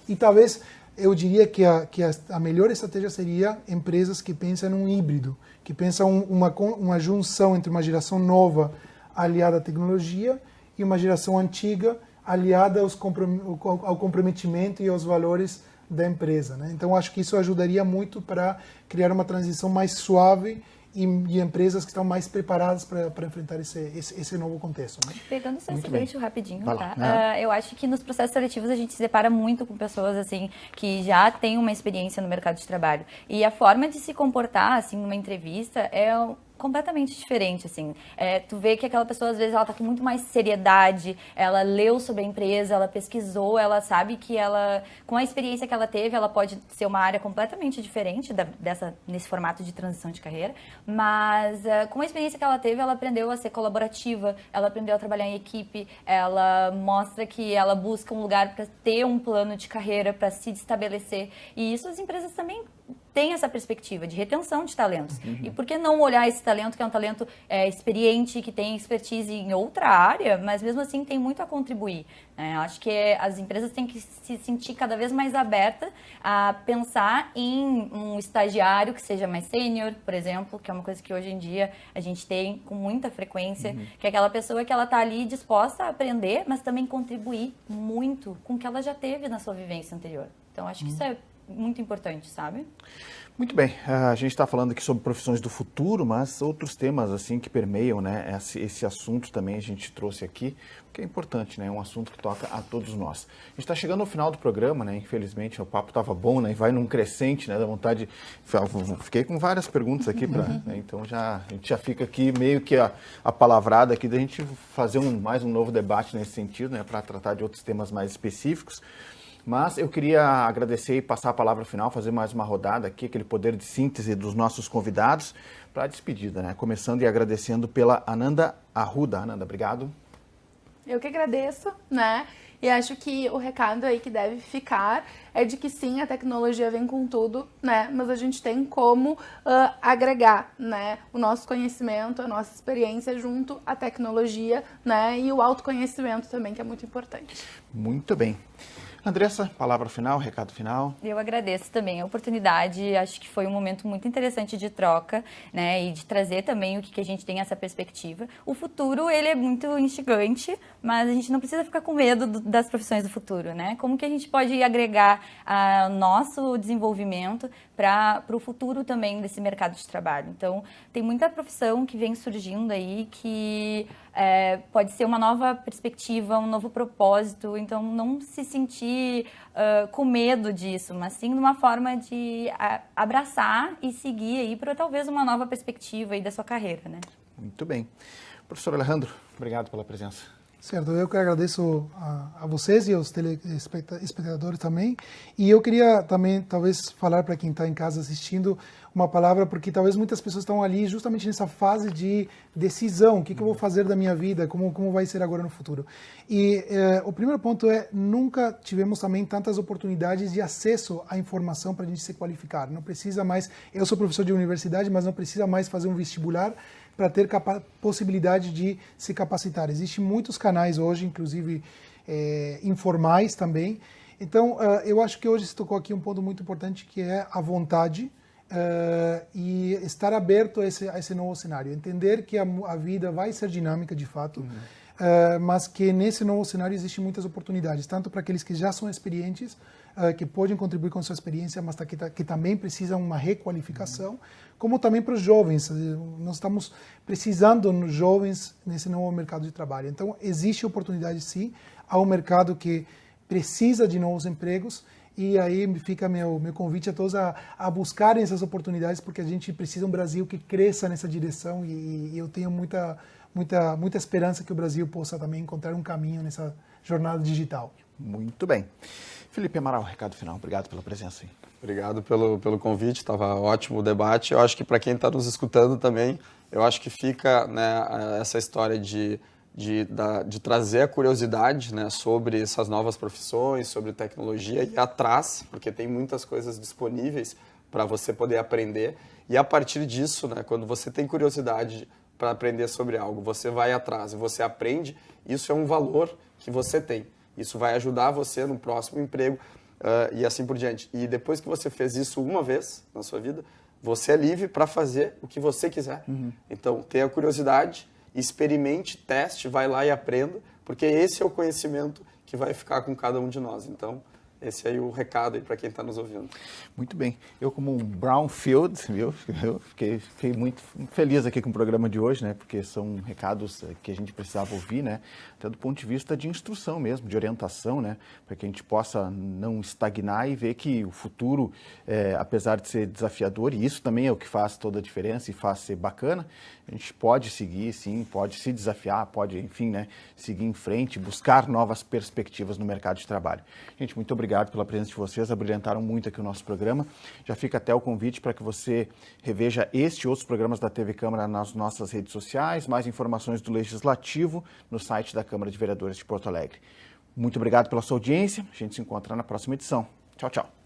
S4: E talvez eu diria que a melhor estratégia seria empresas que pensam num híbrido, que pensam uma junção entre uma geração nova aliada à tecnologia e uma geração antiga aliada ao comprometimento e aos valores da empresa, né? Então, acho que isso ajudaria muito para criar uma transição mais suave e empresas que estão mais preparadas para enfrentar esse novo contexto, né?
S3: Pegando esse gancho rapidinho, tá? Eu acho que nos processos seletivos a gente se depara muito com pessoas assim que já têm uma experiência no mercado de trabalho. E a forma de se comportar assim numa entrevista é completamente diferente, assim. Tu vê que aquela pessoa, às vezes, ela tá com muito mais seriedade, ela leu sobre a empresa, ela pesquisou, ela sabe que ela, com a experiência que ela teve, ela pode ser uma área completamente diferente nesse formato de transição de carreira, mas com a experiência que ela teve, ela aprendeu a ser colaborativa, ela aprendeu a trabalhar em equipe, ela mostra que ela busca um lugar para ter um plano de carreira, para se estabelecer, e isso as empresas também tem essa perspectiva de retenção de talentos. E por que não olhar esse talento, que é um talento experiente, que tem expertise em outra área, mas mesmo assim tem muito a contribuir, né? Acho que as empresas têm que se sentir cada vez mais abertas a pensar em um estagiário que seja mais sênior, por exemplo, que é uma coisa que hoje em dia a gente tem com muita frequência, que é aquela pessoa que ela está ali disposta a aprender, mas também contribuir muito com o que ela já teve na sua vivência anterior. Então, acho que isso é muito importante, sabe?
S1: Muito bem, a gente está falando aqui sobre profissões do futuro, mas outros temas assim que permeiam, né, esse assunto também a gente trouxe aqui, porque é importante, né, é um assunto que toca a todos nós. A gente está chegando ao final do programa, né, infelizmente o papo estava bom, né, e vai num crescente, né, da vontade, fiquei com várias perguntas aqui, né, então a gente já fica aqui meio que a palavrada aqui da gente fazer mais um novo debate nesse sentido, né, para tratar de outros temas mais específicos. Mas eu queria agradecer e passar a palavra final, fazer mais uma rodada aqui, aquele poder de síntese dos nossos convidados para a despedida, né? Começando e agradecendo pela Ananda Arruda. Ananda, obrigado.
S2: Eu que agradeço, né? E acho que o recado aí que deve ficar é de que sim, a tecnologia vem com tudo, né? Mas a gente tem como agregar, né, o nosso conhecimento, a nossa experiência junto à tecnologia, né? E o autoconhecimento também, que é muito importante.
S1: Muito bem. Andressa, palavra final, recado final.
S3: Eu agradeço também a oportunidade, acho que foi um momento muito interessante de troca, né, e de trazer também o que a gente tem essa perspectiva. O futuro, ele é muito instigante, mas a gente não precisa ficar com medo das profissões do futuro, né? Como que a gente pode agregar nosso desenvolvimento para o futuro também desse mercado de trabalho? Então, tem muita profissão que vem surgindo aí que pode ser uma nova perspectiva, um novo propósito, então não se sentir com medo disso, mas sim de uma forma de abraçar e seguir aí para talvez uma nova perspectiva aí da sua carreira, né?
S1: Muito bem. Professor Alejandro, obrigado pela presença.
S4: Certo, eu que agradeço a vocês e aos telespectadores também. E eu queria também, talvez, falar para quem está em casa assistindo uma palavra, porque talvez muitas pessoas estão ali justamente nessa fase de decisão. O que eu vou fazer da minha vida? Como vai ser agora no futuro? E o primeiro ponto é, nunca tivemos também tantas oportunidades de acesso à informação para a gente se qualificar. Não precisa mais, eu sou professor de universidade, mas não precisa mais fazer um vestibular para ter possibilidade de se capacitar. Existem muitos canais hoje, inclusive informais também. Então, eu acho que hoje se tocou aqui um ponto muito importante, que é a vontade e estar aberto a esse novo cenário. Entender que a vida vai ser dinâmica, de fato. mas que nesse novo cenário existem muitas oportunidades, tanto para aqueles que já são experientes, que podem contribuir com sua experiência, mas que também precisam uma requalificação, como também para os jovens. Nós estamos precisando de jovens nesse novo mercado de trabalho. Então, existe oportunidade sim, há um mercado que precisa de novos empregos, e aí fica meu convite a todos a buscarem essas oportunidades, porque a gente precisa de um Brasil que cresça nessa direção, e eu tenho muita esperança que o Brasil possa também encontrar um caminho nessa jornada digital.
S1: Muito bem. Felipe Amaral, recado final. Obrigado pela presença aí.
S5: Obrigado pelo convite, estava ótimo o debate. Eu acho que para quem está nos escutando também, eu acho que fica, né, essa história de trazer a curiosidade, né, sobre essas novas profissões, sobre tecnologia, e ir atrás, porque tem muitas coisas disponíveis para você poder aprender. E a partir disso, né, quando você tem curiosidade para aprender sobre algo, você vai atrás e você aprende, isso é um valor que você tem. Isso vai ajudar você no próximo emprego e assim por diante. E depois que você fez isso uma vez na sua vida, você é livre para fazer o que você quiser. Então, tenha curiosidade, experimente, teste, vai lá e aprenda, porque esse é o conhecimento que vai ficar com cada um de nós. Então, esse aí é o recado aí para quem está nos ouvindo.
S1: Muito bem. Eu, como um brownfield, viu? Eu fiquei muito feliz aqui com o programa de hoje, né? Porque são recados que a gente precisava ouvir, né? Até do ponto de vista de instrução mesmo, de orientação, né? Para que a gente possa não estagnar e ver que o futuro, apesar de ser desafiador, e isso também é o que faz toda a diferença e faz ser bacana, a gente pode seguir, sim, pode se desafiar, pode, enfim, né? Seguir em frente, buscar novas perspectivas no mercado de trabalho. Gente, muito obrigado pela presença de vocês, abrilhantaram muito aqui o nosso programa. Já fica até o convite para que você reveja este e outros programas da TV Câmara nas nossas redes sociais, mais informações do Legislativo no site da Câmara de Vereadores de Porto Alegre. Muito obrigado pela sua audiência, a gente se encontra na próxima edição. Tchau, tchau.